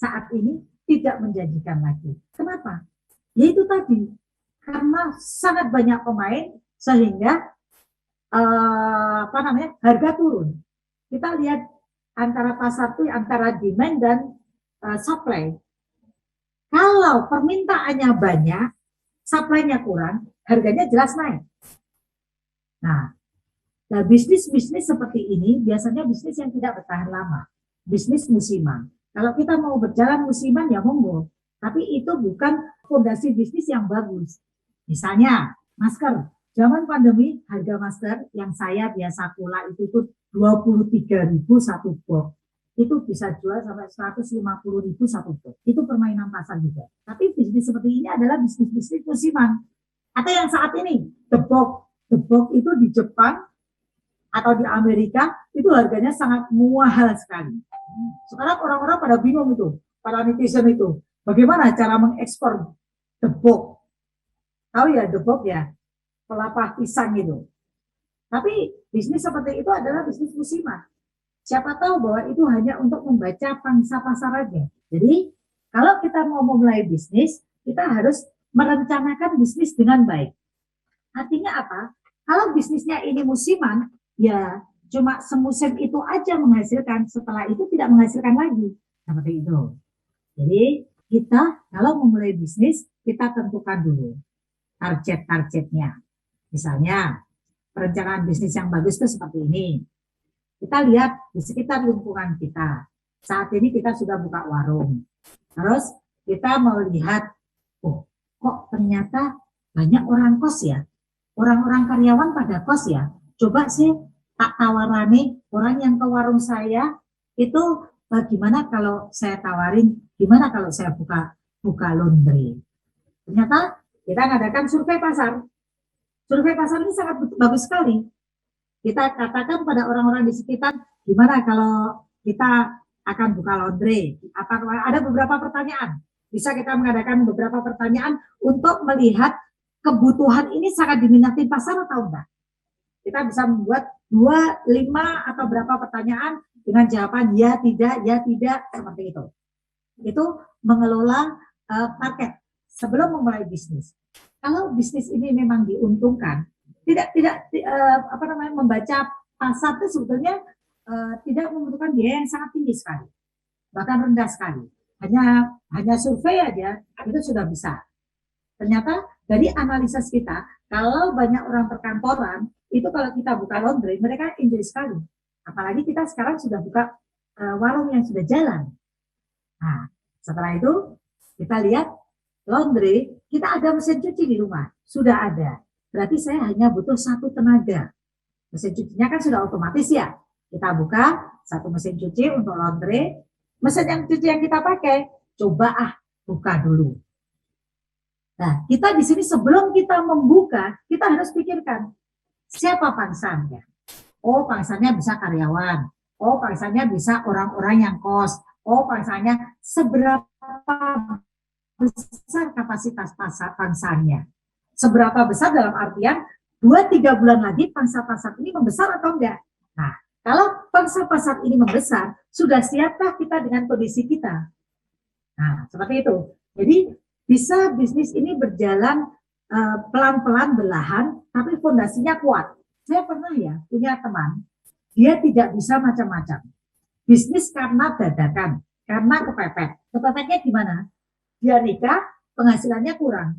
saat ini tidak menjanjikan lagi. Kenapa? Yaitu tadi, karena sangat banyak pemain sehingga harga turun. Kita lihat antara pasar itu antara demand dan supply. Kalau permintaannya banyak, supply-nya kurang, harganya jelas naik. Nah, bisnis-bisnis seperti ini biasanya bisnis yang tidak bertahan lama. Bisnis musiman. Kalau kita mau berjalan musiman ya monggo. Tapi itu bukan fondasi bisnis yang bagus. Misalnya masker. Zaman pandemi harga masker yang saya biasa pola itu tuh 23.000 satu box. Itu bisa jual sampai 150.000 satu box. Itu permainan pasar juga. Tapi bisnis seperti ini adalah bisnis-bisnis musiman. Atau yang saat ini, the box itu di Jepang atau di Amerika itu harganya sangat mahal sekali. Sekarang orang-orang pada bingung itu, para netizen itu, bagaimana cara mengekspor the box? Tahu ya the box ya, kelapa pisang itu. Tapi bisnis seperti itu adalah bisnis musiman. Siapa tahu bahwa itu hanya untuk membaca pangsa pasar aja. Jadi kalau kita mau memulai bisnis, kita harus merencanakan bisnis dengan baik. Artinya apa? Kalau bisnisnya ini musiman, ya cuma semusim itu aja menghasilkan, setelah itu tidak menghasilkan lagi. Seperti itu. Jadi kita kalau memulai bisnis, kita tentukan dulu target-targetnya. Misalnya, perencanaan bisnis yang bagus itu seperti ini. Kita lihat di sekitar lingkungan kita. Saat ini kita sudah buka warung. Terus kita melihat, oh kok ternyata banyak orang kos ya. Orang-orang karyawan pada kos ya. Coba sih tak tawarani orang yang ke warung saya itu gimana kalau saya tawarin, gimana kalau saya buka laundry. Ternyata kita ngadakan survei pasar. Survei pasar ini sangat bagus sekali. Kita katakan pada orang-orang di sekitar, gimana kalau kita akan buka laundry? Ada beberapa pertanyaan. Bisa kita mengadakan beberapa pertanyaan untuk melihat kebutuhan ini sangat diminati pasar atau enggak. Kita bisa membuat 2, 5 atau berapa pertanyaan dengan jawaban ya, tidak, seperti itu. Itu mengelola market sebelum memulai bisnis. Kalau bisnis ini memang diuntungkan, tidak membaca pasar itu sebetulnya tidak membutuhkan biaya yang sangat tinggi sekali, bahkan rendah sekali. hanya survei aja itu sudah bisa. Ternyata dari analisis kita, kalau banyak orang perkantoran itu kalau kita buka laundry mereka enjoy sekali. Apalagi kita sekarang sudah buka warung yang sudah jalan. Nah, setelah itu kita lihat laundry, kita ada mesin cuci di rumah, sudah ada. Berarti saya hanya butuh satu tenaga. Mesin cucinya kan sudah otomatis ya. Kita buka satu mesin cuci untuk laundry. Mesin yang cuci yang kita pakai, coba buka dulu. Nah, kita di sini sebelum kita membuka, kita harus pikirkan siapa pangsalnya. Oh, pangsalnya bisa karyawan. Oh, pangsalnya bisa orang-orang yang kos. Oh, pangsalnya seberapa besar kapasitas pangsalnya. Seberapa besar dalam artian 2-3 bulan lagi pangsa-pasar ini membesar atau enggak. Nah, kalau pangsa-pasar ini membesar, sudah siapkah kita dengan kondisi kita? Nah, seperti itu. Jadi, bisa bisnis ini berjalan pelan-pelan berlahan, tapi fondasinya kuat. Saya pernah ya punya teman, dia tidak bisa macam-macam. Bisnis karena dadakan, karena kepepet. Kepepetnya gimana? Dia nikah, penghasilannya kurang.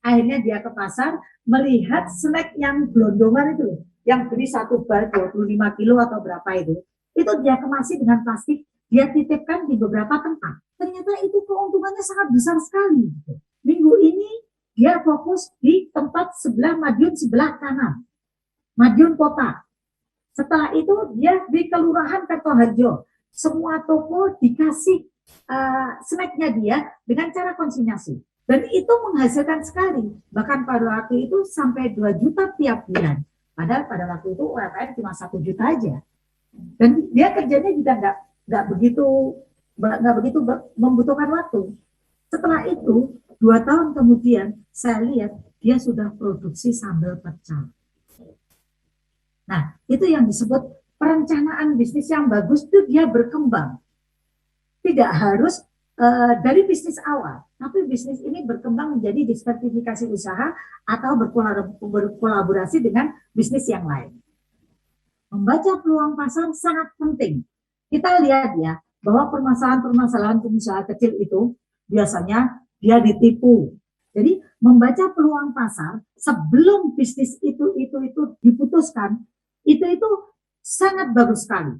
Akhirnya dia ke pasar, melihat snack yang gelondongan itu, yang beli satu bal 25 kilo atau berapa itu dia kemasi dengan plastik, dia titipkan di beberapa tempat. Ternyata itu keuntungannya sangat besar sekali. Minggu ini dia fokus di tempat sebelah Madiun sebelah kanan, Madiun kota. Setelah itu dia di Kelurahan Kertoharjo, semua toko dikasih snacknya dia dengan cara konsinyasi. Dan itu menghasilkan sekali. Bahkan pada waktu itu sampai 2 juta tiap bulan. Padahal pada waktu itu UMR cuma 1 juta aja. Dan dia kerjanya juga nggak begitu membutuhkan waktu. Setelah itu 2 tahun kemudian saya lihat dia sudah produksi sambal pecel. Nah, itu yang disebut perencanaan bisnis yang bagus itu dia berkembang. Tidak harus dari bisnis awal, tapi bisnis ini berkembang menjadi diversifikasi usaha atau berkolaborasi dengan bisnis yang lain. Membaca peluang pasar sangat penting. Kita lihat ya, bahwa permasalahan-permasalahan pengusaha kecil itu biasanya dia ditipu. Jadi membaca peluang pasar sebelum bisnis itu diputuskan, itu sangat bagus sekali.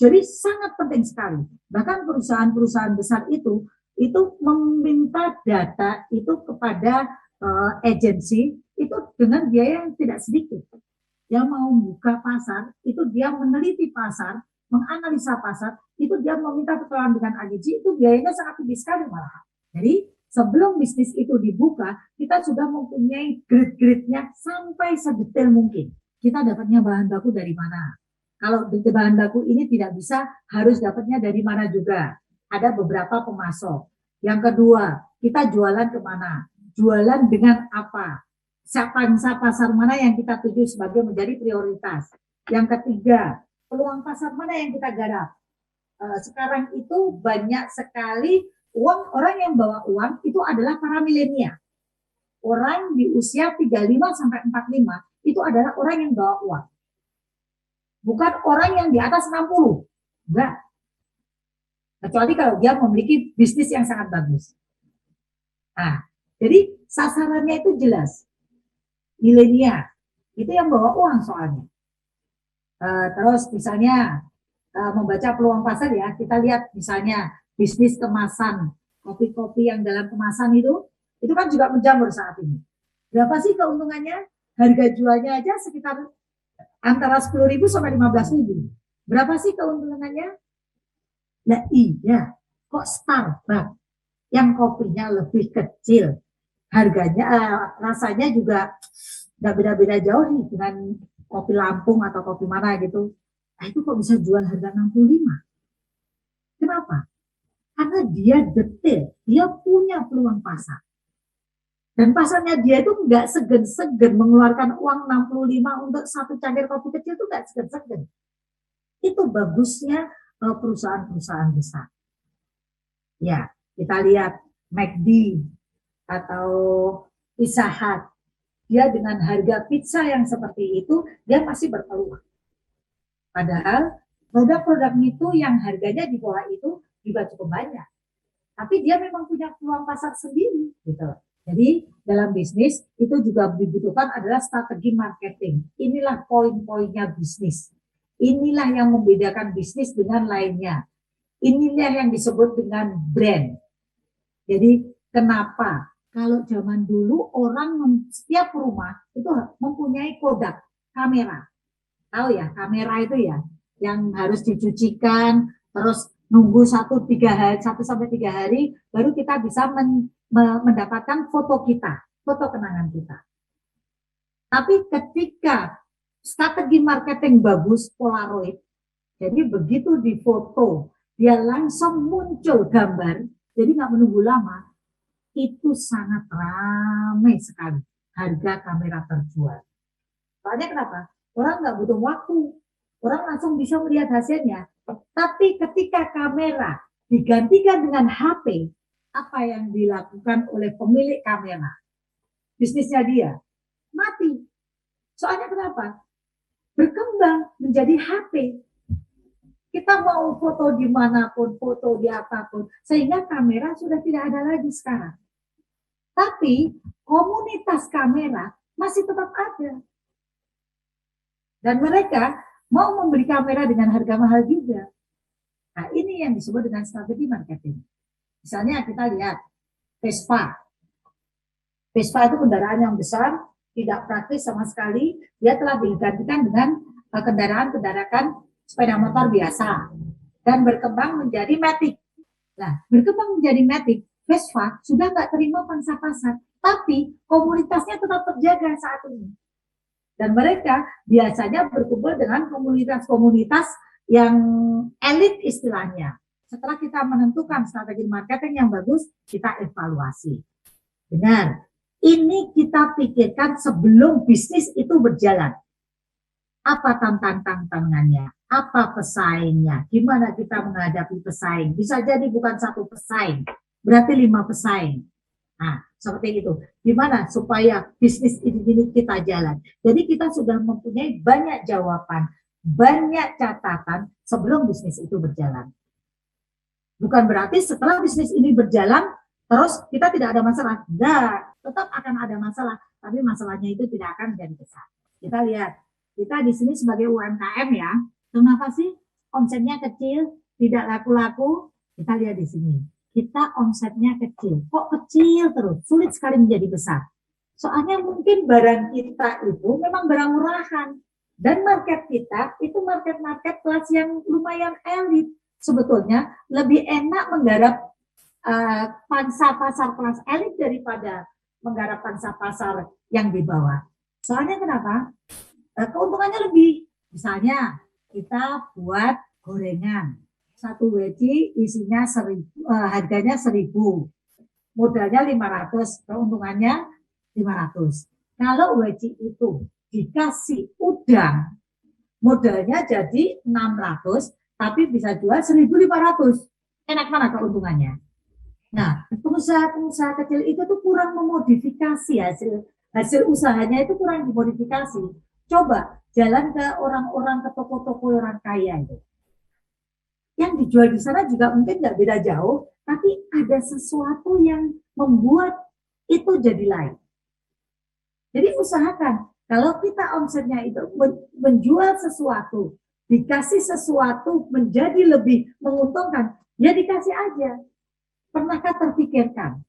Jadi sangat penting sekali. Bahkan perusahaan-perusahaan besar itu meminta data itu kepada agensi itu dengan biaya yang tidak sedikit. Dia mau buka pasar, itu dia meneliti pasar, menganalisa pasar, itu dia meminta pertolongan dengan agensi, itu biayanya sangat tinggi sekali malah. Jadi sebelum bisnis itu dibuka, kita sudah mempunyai grade-grade-nya sampai sedetail mungkin. Kita dapatnya bahan baku dari mana? Kalau bahan baku ini tidak bisa, harus dapatnya dari mana juga. Ada beberapa pemasok. Yang kedua, kita jualan kemana? Jualan dengan apa? Pangsa pasar mana yang kita tuju sebagai menjadi prioritas? Yang ketiga, peluang pasar mana yang kita garap? Sekarang itu banyak sekali orang yang bawa uang itu adalah para milenial. Orang di usia 35 sampai 45 itu adalah orang yang bawa uang. Bukan orang yang di atas 60. Enggak. Kecuali kalau dia memiliki bisnis yang sangat bagus. Nah, jadi sasarannya itu jelas. Milenial. Itu yang bawa uang soalnya. Terus misalnya membaca peluang pasar ya, kita lihat misalnya bisnis kemasan, kopi-kopi yang dalam kemasan itu kan juga menjamur saat ini. Berapa sih keuntungannya? Harga jualnya aja sekitar antara 10.000 sampai 15.000. Berapa sih keuntungannya? Nah iya, kok Starbucks yang kopinya lebih kecil, harganya rasanya juga nggak beda-beda jauh nih dengan kopi Lampung atau kopi mana gitu. Nah itu kok bisa jual harga 65? Kenapa? Karena dia detail, dia punya peluang pasar. Dan pasarnya dia itu nggak segan-segan mengeluarkan uang 65 untuk satu cangkir kopi kecil itu nggak segan-segan. Itu bagusnya perusahaan-perusahaan besar. Ya, kita lihat McD atau Pizza Hut. Dia dengan harga pizza yang seperti itu, dia masih berpeluang. Padahal produk-produk itu yang harganya di bawah itu juga cukup banyak. tapi dia memang punya peluang pasar sendiri gitu. Jadi dalam bisnis itu juga dibutuhkan adalah strategi marketing. Inilah poin-poinnya bisnis. Inilah yang membedakan bisnis dengan lainnya. Inilah yang disebut dengan brand. Jadi kenapa kalau zaman dulu orang setiap rumah itu mempunyai Kodak kamera. Tahu ya, kamera itu ya yang harus dicucikan, terus nunggu 1-3 hari, 1-3 hari baru kita bisa mendapatkan foto kita, foto kenangan kita. Tapi ketika strategi marketing bagus, Polaroid, jadi begitu difoto, dia langsung muncul gambar, jadi nggak menunggu lama, itu sangat ramai sekali harga kamera terjual. Soalnya kenapa? Orang nggak butuh waktu, orang langsung bisa melihat hasilnya. Tapi ketika kamera digantikan dengan HP, apa yang dilakukan oleh pemilik kamera? Bisnisnya dia mati. Soalnya kenapa? Berkembang menjadi HP. Kita mau foto dimanapun, foto di apapun, sehingga kamera sudah tidak ada lagi sekarang. Tapi komunitas kamera masih tetap ada. Dan mereka mau membeli kamera dengan harga mahal juga. Nah, ini yang disebut dengan strategi marketing. Misalnya kita lihat Vespa. Vespa itu kendaraan yang besar, tidak praktis sama sekali. Dia telah digantikan dengan kendaraan-kendaraan sepeda motor biasa. Dan berkembang menjadi Matic. Nah, berkembang menjadi Matic, Vespa sudah nggak terima pangsa pasar. Tapi komunitasnya tetap terjaga saat ini. Dan mereka biasanya berkumpul dengan komunitas-komunitas yang elit istilahnya. Setelah kita menentukan strategi marketing yang bagus, kita evaluasi. Benar, ini kita pikirkan sebelum bisnis itu berjalan. Apa tantangannya? Apa pesaingnya? Gimana kita menghadapi pesaing? Bisa jadi bukan 1 pesaing, berarti 5 pesaing. Nah, seperti itu. Gimana supaya bisnis ini kita jalan? Jadi kita sudah mempunyai banyak jawaban, banyak catatan sebelum bisnis itu berjalan. Bukan berarti setelah bisnis ini berjalan, terus kita tidak ada masalah. Enggak, tetap akan ada masalah. Tapi masalahnya itu tidak akan menjadi besar. Kita lihat, kita di sini sebagai UMKM ya. Kenapa sih omsetnya kecil, tidak laku-laku? Kita lihat di sini. Kita omsetnya kecil. Kok kecil terus? Sulit sekali menjadi besar. Soalnya mungkin barang kita itu memang barang murahan. Dan market kita itu market kelas yang lumayan elit. Sebetulnya lebih enak menggarap pangsa pasar kelas elit daripada menggarap pangsa pasar yang di bawah. Soalnya kenapa? Keuntungannya lebih. Misalnya kita buat gorengan. 1 weci isinya 1.000, harganya 1.000, modalnya 500, keuntungannya 500. Kalau weci itu dikasih udang, modalnya jadi 600, tapi bisa jual 1.500. Enak mana keuntungannya? Nah, pengusaha kecil itu tuh kurang memodifikasi hasil usahanya itu kurang dimodifikasi. Coba jalan ke orang-orang, ke toko-toko orang kaya itu. Yang dijual di sana juga mungkin nggak beda jauh, tapi ada sesuatu yang membuat itu jadi lain. Jadi usahakan, kalau kita omsetnya itu menjual sesuatu, dikasih sesuatu menjadi lebih menguntungkan, ya dikasih aja. Pernahkah terpikirkan?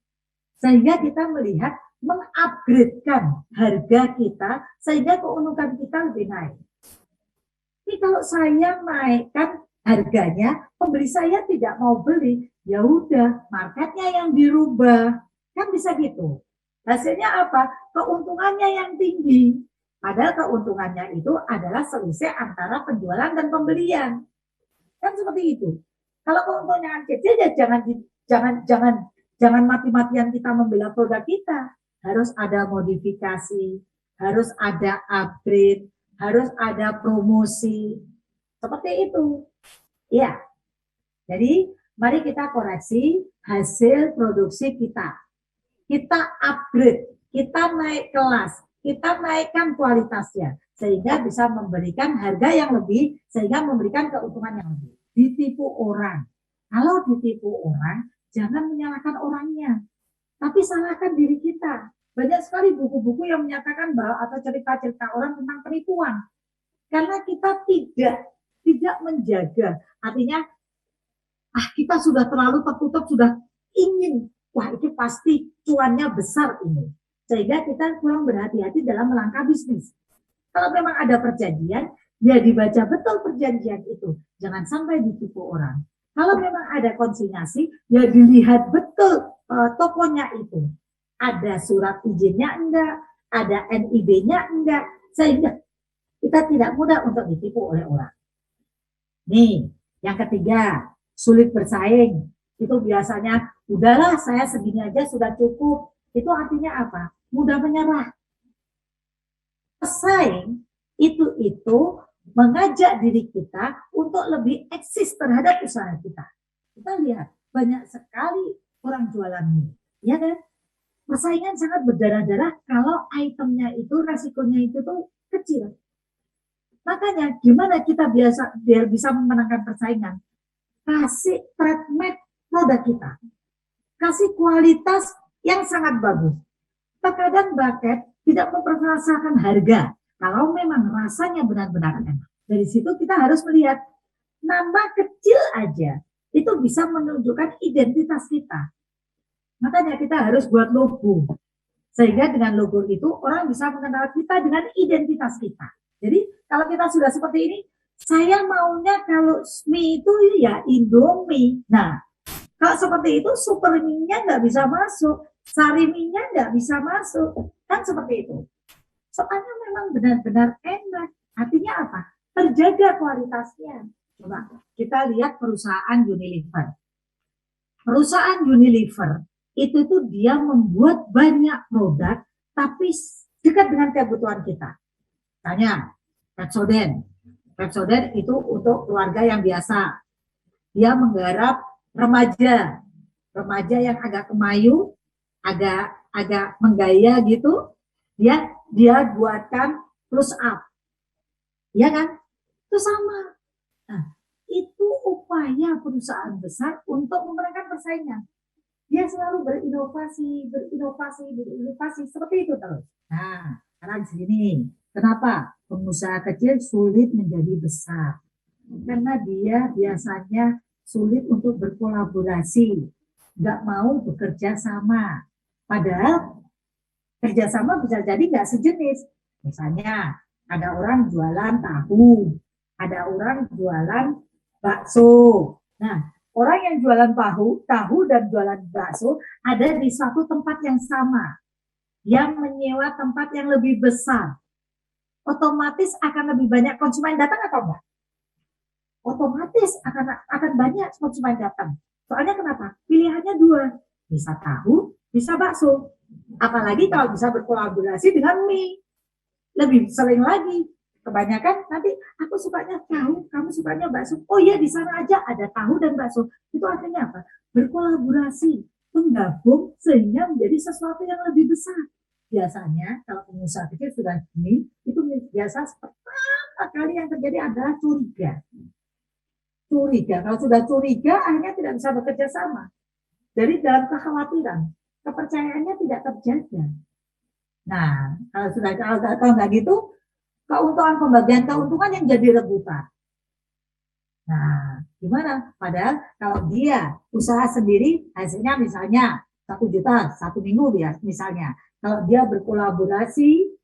Sehingga kita melihat mengupgradekan harga kita, sehingga keuntungan kita lebih naik. Ini kalau saya naikkan harganya, pembeli saya tidak mau beli, ya udah marketnya yang dirubah, kan bisa gitu. Hasilnya apa? Keuntungannya yang tinggi, padahal keuntungannya itu adalah selisih antara penjualan dan pembelian, kan seperti itu. Kalau keuntungan kecil ya jangan mati-matian kita membela produk kita, harus ada modifikasi, harus ada upgrade, harus ada promosi, seperti itu. Ya, jadi mari kita koreksi hasil produksi kita. Kita upgrade, kita naik kelas, kita naikkan kualitasnya. Sehingga bisa memberikan harga yang lebih, sehingga memberikan keuntungan yang lebih. Ditipu orang. Kalau ditipu orang, jangan menyalahkan orangnya, tapi salahkan diri kita. Banyak sekali buku-buku yang menyatakan bahwa atau cerita-cerita orang tentang penipuan. Karena kita tidak menjaga. Artinya, kita sudah terlalu tertutup, sudah ingin, wah itu pasti cuannya besar ini. Sehingga kita kurang berhati-hati dalam melangkah bisnis. Kalau memang ada perjanjian, ya dibaca betul perjanjian itu. Jangan sampai ditipu orang. Kalau memang ada konsinyasi, ya dilihat betul tokonya itu. Ada surat izinnya enggak, ada NIB-nya enggak, sehingga kita tidak mudah untuk ditipu oleh orang. Nih, yang ketiga, sulit bersaing. Itu biasanya, udahlah saya segini aja sudah cukup. Itu artinya apa? Mudah menyerah. Bersaing itu mengajak diri kita untuk lebih eksis terhadap usaha kita. Kita lihat banyak sekali orang jualan mie, ya kan? Persaingan sangat berdarah-darah kalau itemnya itu resikonya itu tuh kecil. Makanya gimana kita biar bisa memenangkan persaingan? Kasih treatment produk kita, kasih kualitas yang sangat bagus. Terkadang bucket tidak mempermasalahkan harga. Kalau memang rasanya benar-benar enak. Dari situ kita harus melihat nama kecil aja. Itu bisa menunjukkan identitas kita. Makanya kita harus buat logo. Sehingga dengan logo itu orang bisa mengenal kita dengan identitas kita. Jadi kalau kita sudah seperti ini, saya maunya kalau mie itu ya Indomie. Nah, kalau seperti itu super mie-nya nggak bisa masuk. Sari mie-nya nggak bisa masuk. Kan seperti itu. Soalnya memang benar-benar enak. Artinya apa? Terjaga kualitasnya. Coba kita lihat perusahaan Unilever. Perusahaan Unilever itu tuh dia membuat banyak produk tapi dekat dengan kebutuhan kita. Misalnya Pepsodent. Pepsodent itu untuk keluarga yang biasa. Dia menggarap remaja. Remaja yang agak kemayu, agak menggaya gitu. Dia buatkan plus up. Ya kan? Itu sama. Nah, itu upaya perusahaan besar untuk memenangkan persaingan. Dia selalu berinovasi seperti itu terus. Nah, sekarang segini. Kenapa pengusaha kecil sulit menjadi besar? Karena dia biasanya sulit untuk berkolaborasi, nggak mau bekerja sama. Padahal kerjasama bisa jadi nggak sejenis. Misalnya ada orang jualan tahu, ada orang jualan bakso. Nah, orang yang jualan tahu dan jualan bakso ada di satu tempat yang sama, yang menyewa tempat yang lebih besar. Otomatis akan lebih banyak konsumen datang atau enggak? Otomatis akan banyak konsumen datang. Soalnya kenapa? Pilihannya dua, bisa tahu, bisa bakso. Apalagi kalau bisa berkolaborasi dengan mie. Lebih sering lagi. Kebanyakan nanti aku sukanya tahu, kamu sukanya bakso. Oh iya, di sana aja ada tahu dan bakso. Itu artinya apa? Berkolaborasi, menggabung sehingga menjadi sesuatu yang lebih besar. Biasanya kalau pengusaha kecil sudah ini, itu biasa pertama kali yang terjadi adalah curiga. Kalau sudah curiga, akhirnya tidak bisa bekerja sama. Jadi dalam kekhawatiran, kepercayaannya tidak terjaga. Nah, kalau nggak gitu, pembagian keuntungan yang jadi rebutan. Nah, gimana? Padahal kalau dia usaha sendiri, hasilnya misalnya 1 juta, 1 minggu ya, misalnya. Kalau dia berkolaborasi,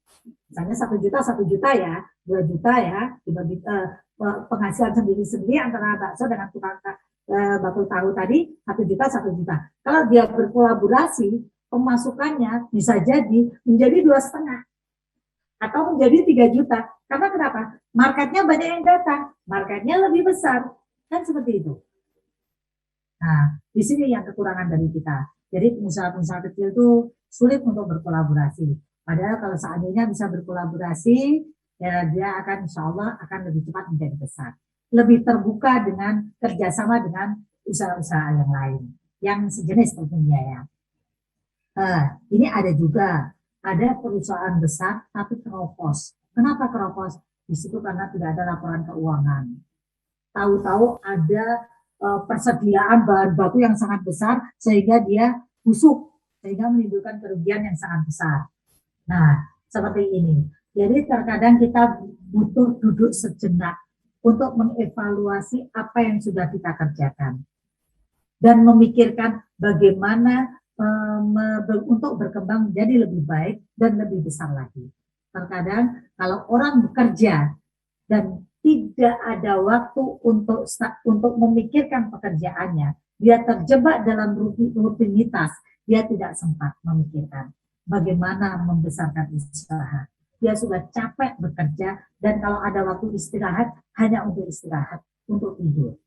misalnya 1 juta ya, 2 juta ya, dibagi penghasilan sendiri-sendiri antara bakso dengan tukang bakul tahu tadi 1 juta. Kalau dia berkolaborasi, pemasukannya bisa jadi menjadi 2,5 atau menjadi 3 juta. Karena kenapa? Marketnya banyak yang datang, marketnya lebih besar, kan seperti itu. Nah, di sini yang kekurangan dari kita. Jadi pengusaha-pengusaha kecil itu sulit untuk berkolaborasi. Padahal kalau seandainya bisa berkolaborasi, ya dia akan insya Allah akan lebih cepat menjadi besar. Lebih terbuka dengan kerjasama dengan usaha-usaha yang lain, yang sejenis tentunya ya. Ini ada juga, ada perusahaan besar tapi keropos. Kenapa keropos? Di situ karena tidak ada laporan keuangan. Tahu-tahu ada persediaan bahan baku yang sangat besar sehingga dia busuk, sehingga menimbulkan kerugian yang sangat besar. Nah, seperti ini. Jadi terkadang kita butuh duduk sejenak untuk mengevaluasi apa yang sudah kita kerjakan dan memikirkan bagaimana untuk berkembang menjadi lebih baik dan lebih besar lagi. Terkadang kalau orang bekerja dan tidak ada waktu untuk memikirkan pekerjaannya, dia terjebak dalam rutinitas, dia tidak sempat memikirkan bagaimana membesarkan usaha. Dia sudah capek bekerja dan kalau ada waktu istirahat hanya untuk istirahat, untuk tidur.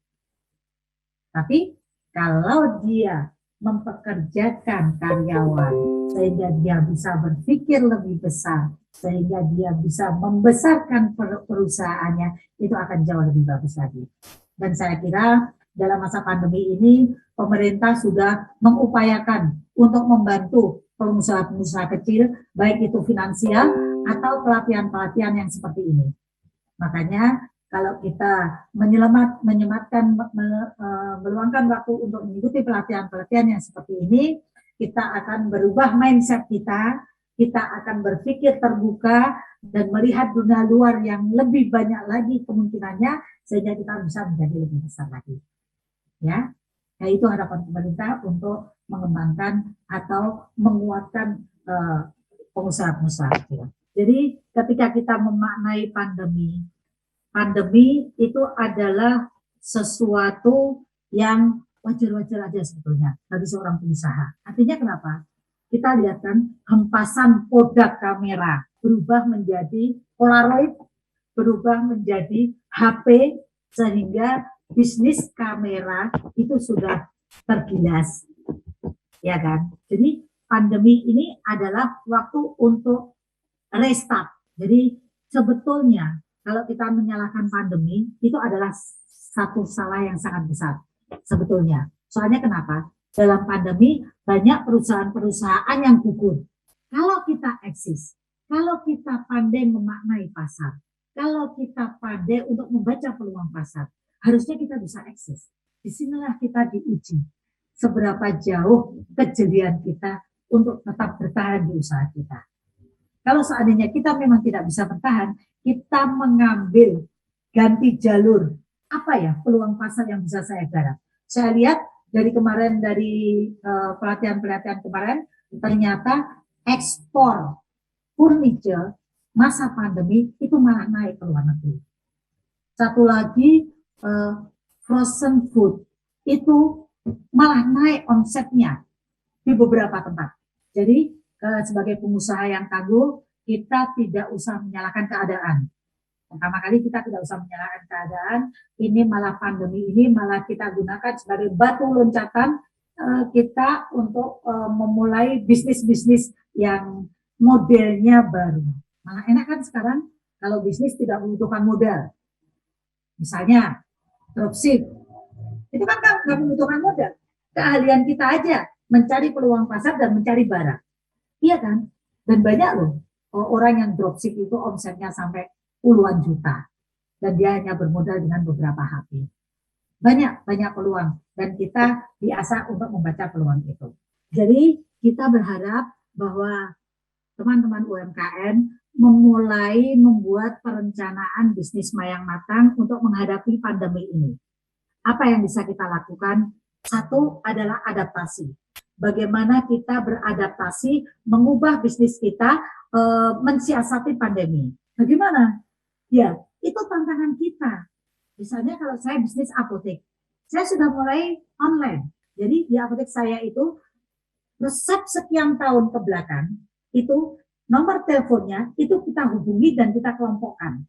Tapi kalau dia mempekerjakan karyawan sehingga dia bisa berpikir lebih besar, sehingga dia bisa membesarkan perusahaannya, itu akan jauh lebih bagus lagi. Dan saya kira dalam masa pandemi ini pemerintah sudah mengupayakan untuk membantu pengusaha-pengusaha kecil, baik itu finansial atau pelatihan-pelatihan yang seperti ini. Makanya kalau kita meluangkan waktu untuk mengikuti pelatihan-pelatihan yang seperti ini, kita akan berubah mindset kita akan berpikir terbuka dan melihat dunia luar yang lebih banyak lagi kemungkinannya, sehingga kita bisa menjadi lebih besar lagi. Ya, nah itu harapan pemerintah untuk mengembangkan atau menguatkan pengusaha-pengusaha kecil. Jadi ketika kita memaknai pandemi itu adalah sesuatu yang wajar-wajar aja sebetulnya bagi seorang pengusaha. Artinya kenapa? Kita lihat kan hempasan Kodak kamera berubah menjadi Polaroid, berubah menjadi HP, sehingga bisnis kamera itu sudah tergilas. Ya kan? Jadi pandemi ini adalah waktu untuk restart. Jadi sebetulnya kalau kita menyalahkan pandemi itu adalah satu salah yang sangat besar sebetulnya. Soalnya kenapa? Dalam pandemi banyak perusahaan-perusahaan yang gugur. Kalau kita eksis, kalau kita pandai memaknai pasar, kalau kita pandai untuk membaca peluang pasar, harusnya kita bisa eksis. Disinilah kita diuji seberapa jauh kejelian kita untuk tetap bertahan di usaha kita. Kalau seandainya kita memang tidak bisa bertahan, kita mengambil ganti jalur. Apa ya peluang pasar yang bisa saya garap? Saya lihat dari kemarin, dari pelatihan-pelatihan kemarin, ternyata ekspor furniture masa pandemi itu malah naik ke luar negeri. Satu lagi, frozen food itu malah naik omsetnya di beberapa tempat. Jadi sebagai pengusaha yang tangguh, kita tidak usah menyalahkan keadaan. Pertama kali kita tidak usah menyalahkan keadaan, ini malah pandemi ini malah kita gunakan sebagai batu loncatan kita untuk memulai bisnis-bisnis yang modelnya baru. Malah enak kan sekarang kalau bisnis tidak membutuhkan modal. Misalnya dropship, itu kan nggak membutuhkan modal. Keahlian kita aja mencari peluang pasar dan mencari barang. Iya kan? Dan banyak loh orang yang dropship itu omsetnya sampai puluhan juta. Dan dia hanya bermodal dengan beberapa HP. Banyak peluang. Dan kita diasah untuk membaca peluang itu. Jadi kita berharap bahwa teman-teman UMKM memulai membuat perencanaan bisnis yang matang untuk menghadapi pandemi ini. Apa yang bisa kita lakukan? Satu adalah adaptasi. Bagaimana kita beradaptasi, mengubah bisnis kita, mensiasati pandemi. Bagaimana? Ya, itu tantangan kita. Misalnya kalau saya bisnis apotek, saya sudah mulai online. Jadi di apotek saya itu, resep sekian tahun ke belakang, itu nomor teleponnya, itu kita hubungi dan kita kelompokkan.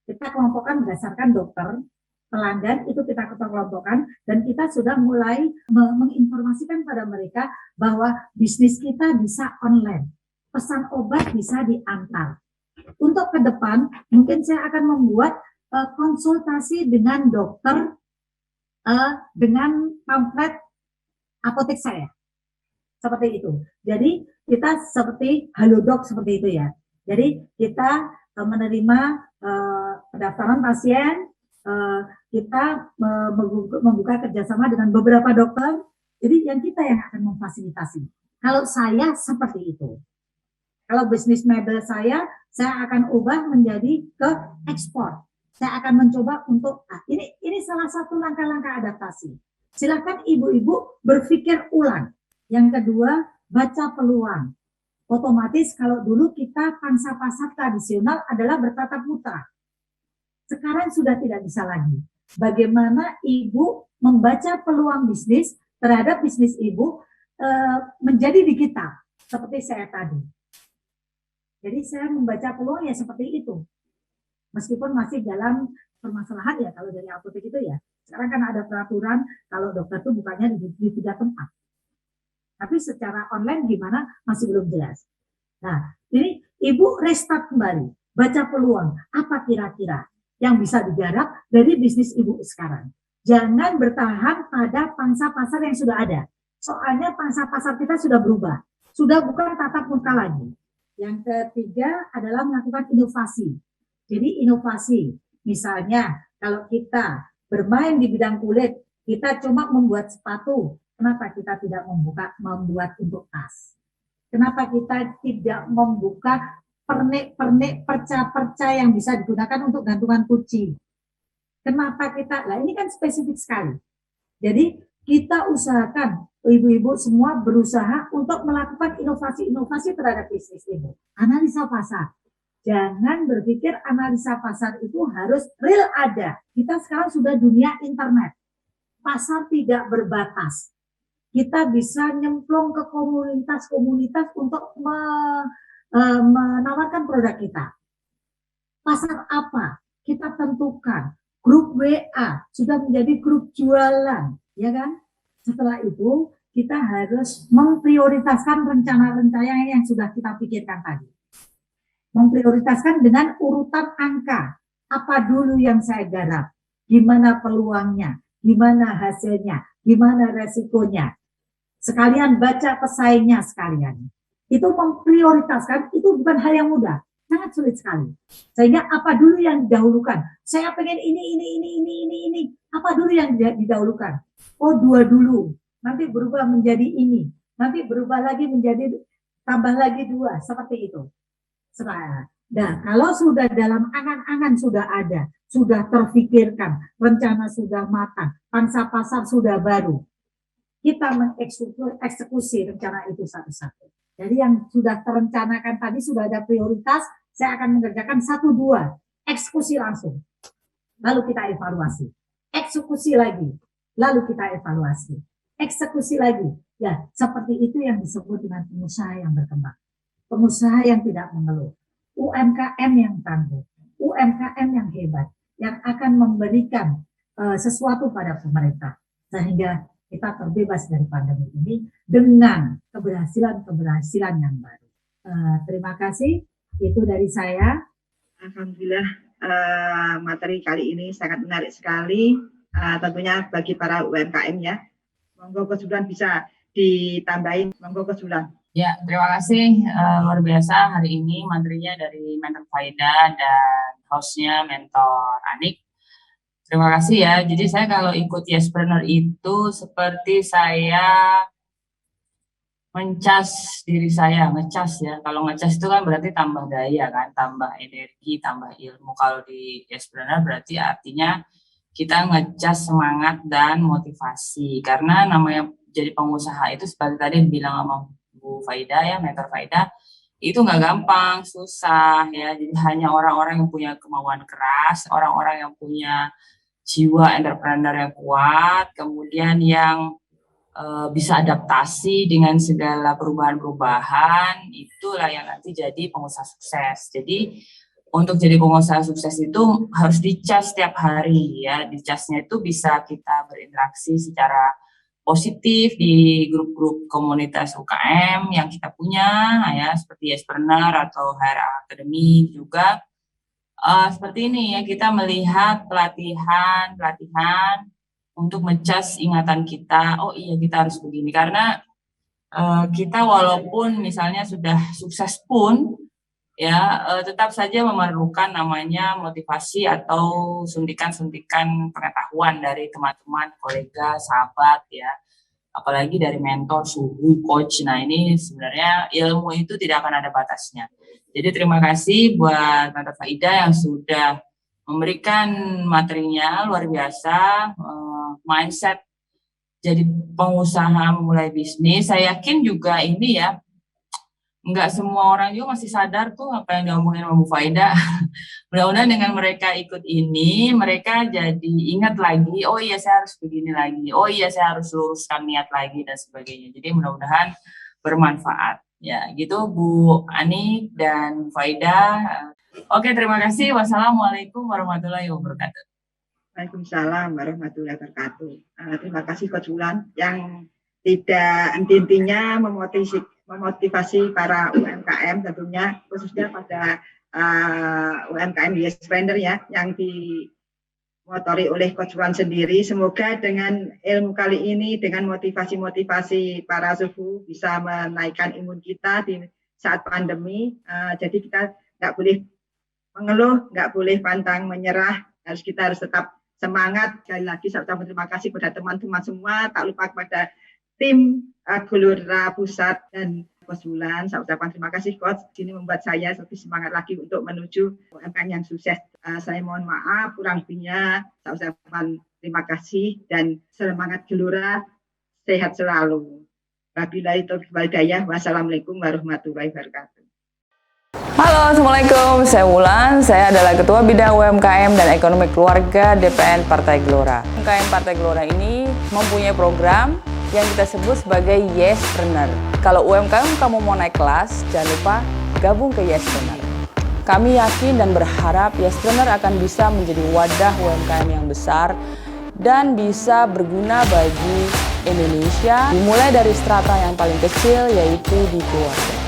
Kita kelompokkan berdasarkan dokter, pelanggan itu kita kelompokkan, dan kita sudah mulai menginformasikan pada mereka bahwa bisnis kita bisa online, pesan obat bisa diantar. Untuk ke depan mungkin saya akan membuat konsultasi dengan dokter dengan pamflet apotek saya, seperti itu. Jadi kita seperti halodoc seperti itu ya. Jadi kita menerima pendaftaran pasien, kita membuka kerjasama dengan beberapa dokter. Jadi yang kita yang akan memfasilitasi. Kalau saya seperti itu. Kalau bisnis mebel saya akan ubah menjadi ke ekspor. Saya akan mencoba untuk, ini salah satu langkah-langkah adaptasi. Silakan ibu-ibu berpikir ulang. Yang kedua, baca peluang. Otomatis kalau dulu kita pangsa pasar tradisional adalah bertatap muka. Sekarang sudah tidak bisa lagi. Bagaimana ibu membaca peluang bisnis terhadap bisnis ibu menjadi digital, seperti saya tadi. Jadi saya membaca peluang ya seperti itu. Meskipun masih dalam permasalahan ya kalau dari apotek itu ya. Sekarang kan ada peraturan kalau dokter itu bukannya di 3 tempat. Tapi secara online gimana masih belum jelas. Nah, ini ibu restart kembali, baca peluang, apa kira-kira yang bisa digarap dari bisnis ibu sekarang. Jangan bertahan pada pangsa pasar yang sudah ada. Soalnya pangsa pasar kita sudah berubah, sudah bukan tatap muka lagi. Yang ketiga adalah melakukan inovasi. Jadi inovasi, misalnya kalau kita bermain di bidang kulit, kita cuma membuat sepatu, kenapa kita tidak membuat untuk tas? Kenapa kita tidak membuka pernik-pernik perca-perca yang bisa digunakan untuk gantungan kunci? Kenapa kita, nah ini kan spesifik sekali. Jadi kita usahakan, ibu-ibu semua berusaha untuk melakukan inovasi-inovasi terhadap bisnis ibu. Analisa pasar. Jangan berpikir analisa pasar itu harus real ada. Kita sekarang sudah dunia internet. Pasar tidak berbatas. Kita bisa nyemplung ke komunitas-komunitas untuk menawarkan produk kita. Pasar apa? Kita tentukan. Grup WA sudah menjadi grup jualan, ya kan? Setelah itu kita harus memprioritaskan rencana-rencana yang sudah kita pikirkan tadi. Memprioritaskan dengan urutan angka. Apa dulu yang saya garap? Gimana peluangnya? Gimana hasilnya? Gimana resikonya? Sekalian baca pesaingnya sekalian. Itu memprioritaskan, itu bukan hal yang mudah. Sangat sulit sekali. Sehingga apa dulu yang didahulukan? Saya pengen ini. Apa dulu yang didahulukan? Oh, 2 dulu. Nanti berubah menjadi ini. Nanti berubah lagi menjadi tambah lagi 2. Seperti itu. Nah, kalau sudah dalam angan-angan sudah ada, sudah terfikirkan, rencana sudah matang, pangsa pasar sudah baru, kita mengeksekusi rencana itu satu-satu. Jadi yang sudah terencanakan tadi sudah ada prioritas, saya akan mengerjakan 1-2, eksekusi langsung. Lalu kita evaluasi. Eksekusi lagi, lalu kita evaluasi. Eksekusi lagi. Ya, seperti itu yang disebut dengan pengusaha yang berkembang. Pengusaha yang tidak mengeluh. UMKM yang tangguh. UMKM yang hebat. Yang akan memberikan sesuatu pada pemerintah. Sehingga kita terbebas dari pandemi ini dengan keberhasilan-keberhasilan yang baru. Terima kasih. Itu dari saya. Alhamdulillah materi kali ini sangat menarik sekali. Tentunya bagi para UMKM ya. Monggo Coach Wulan bisa ditambahin. Monggo Coach Wulan. Ya, terima kasih. Luar biasa hari ini materinya dari Mentor Faida dan hostnya Mentor Anik. Terima kasih ya. Jadi saya kalau ikut Yespreneur itu seperti saya mencas diri saya, ngecas ya. Kalau ngecas itu kan berarti tambah daya kan, tambah energi, tambah ilmu. Kalau di Yespreneur berarti artinya kita ngecas semangat dan motivasi. Karena namanya jadi pengusaha itu seperti tadi bilang sama Bu Faida ya, Mentor Faida, itu nggak gampang, susah ya. Jadi hanya orang-orang yang punya kemauan keras, orang-orang yang punya jiwa entrepreneur yang kuat, kemudian yang bisa adaptasi dengan segala perubahan-perubahan, itulah yang nanti jadi pengusaha sukses. Jadi untuk jadi pengusaha sukses itu harus dicas setiap hari ya. Dicasnya itu bisa kita berinteraksi secara positif di grup-grup komunitas UKM yang kita punya ya, seperti Yespreneur atau HR Academy juga. Seperti ini ya, kita melihat pelatihan untuk mencas ingatan kita, oh iya kita harus begini, karena kita walaupun misalnya sudah sukses pun, ya tetap saja memerlukan namanya motivasi atau suntikan-suntikan pengetahuan dari teman-teman, kolega, sahabat ya, apalagi dari mentor, suhu, coach. Nah ini sebenarnya ilmu itu tidak akan ada batasnya. Jadi terima kasih buat Tante Faida yang sudah memberikan materinya luar biasa, mindset jadi pengusaha memulai bisnis. Saya yakin juga ini ya, nggak semua orang juga masih sadar tuh apa yang diomongin sama Bu Faida. Mudah-mudahan dengan mereka ikut ini, mereka jadi ingat lagi, oh iya saya harus begini lagi, oh iya saya harus luruskan niat lagi dan sebagainya. Jadi mudah-mudahan bermanfaat. Ya gitu Bu Ani dan Bu Faida. Oke, terima kasih. Wassalamualaikum warahmatullahi wabarakatuh. Waalaikumsalam warahmatullahi wabarakatuh. Terima kasih Coach Wulan yang tidak henti-hentinya memotivasi para UMKM tentunya, khususnya pada UMKM Yes Trainer ya, yang dimotori oleh Coach Wulan sendiri. Semoga dengan ilmu kali ini, dengan motivasi-motivasi para suhu bisa menaikkan imun kita di saat pandemi. Jadi kita nggak boleh mengeluh, nggak boleh pantang menyerah, kita harus tetap semangat. Sekali lagi saya ucapkan terima kasih kepada teman-teman semua, tak lupa kepada tim Gelora Pusat dan Coach Wulan. Saya ucapkan terima kasih Coach, ini membuat saya lebih semangat lagi untuk menuju UMKM yang sukses. Saya mohon maaf kurang lebihnya, saya ucapkan terima kasih dan semangat Gelora, sehat selalu. Wabillahi taufiq wal hidayah. Wassalamualaikum warahmatullahi wabarakatuh. Halo, Assalamualaikum. Saya Wulan. Saya adalah Ketua Bidang UMKM dan Ekonomi Keluarga DPN Partai Gelora. UMKM Partai Gelora ini mempunyai program yang kita sebut sebagai Yespreneur. Kalau UMKM kamu mau naik kelas, jangan lupa gabung ke Yespreneur. Kami yakin dan berharap Yespreneur akan bisa menjadi wadah UMKM yang besar dan bisa berguna bagi Indonesia, dimulai dari strata yang paling kecil, yaitu di keluarga.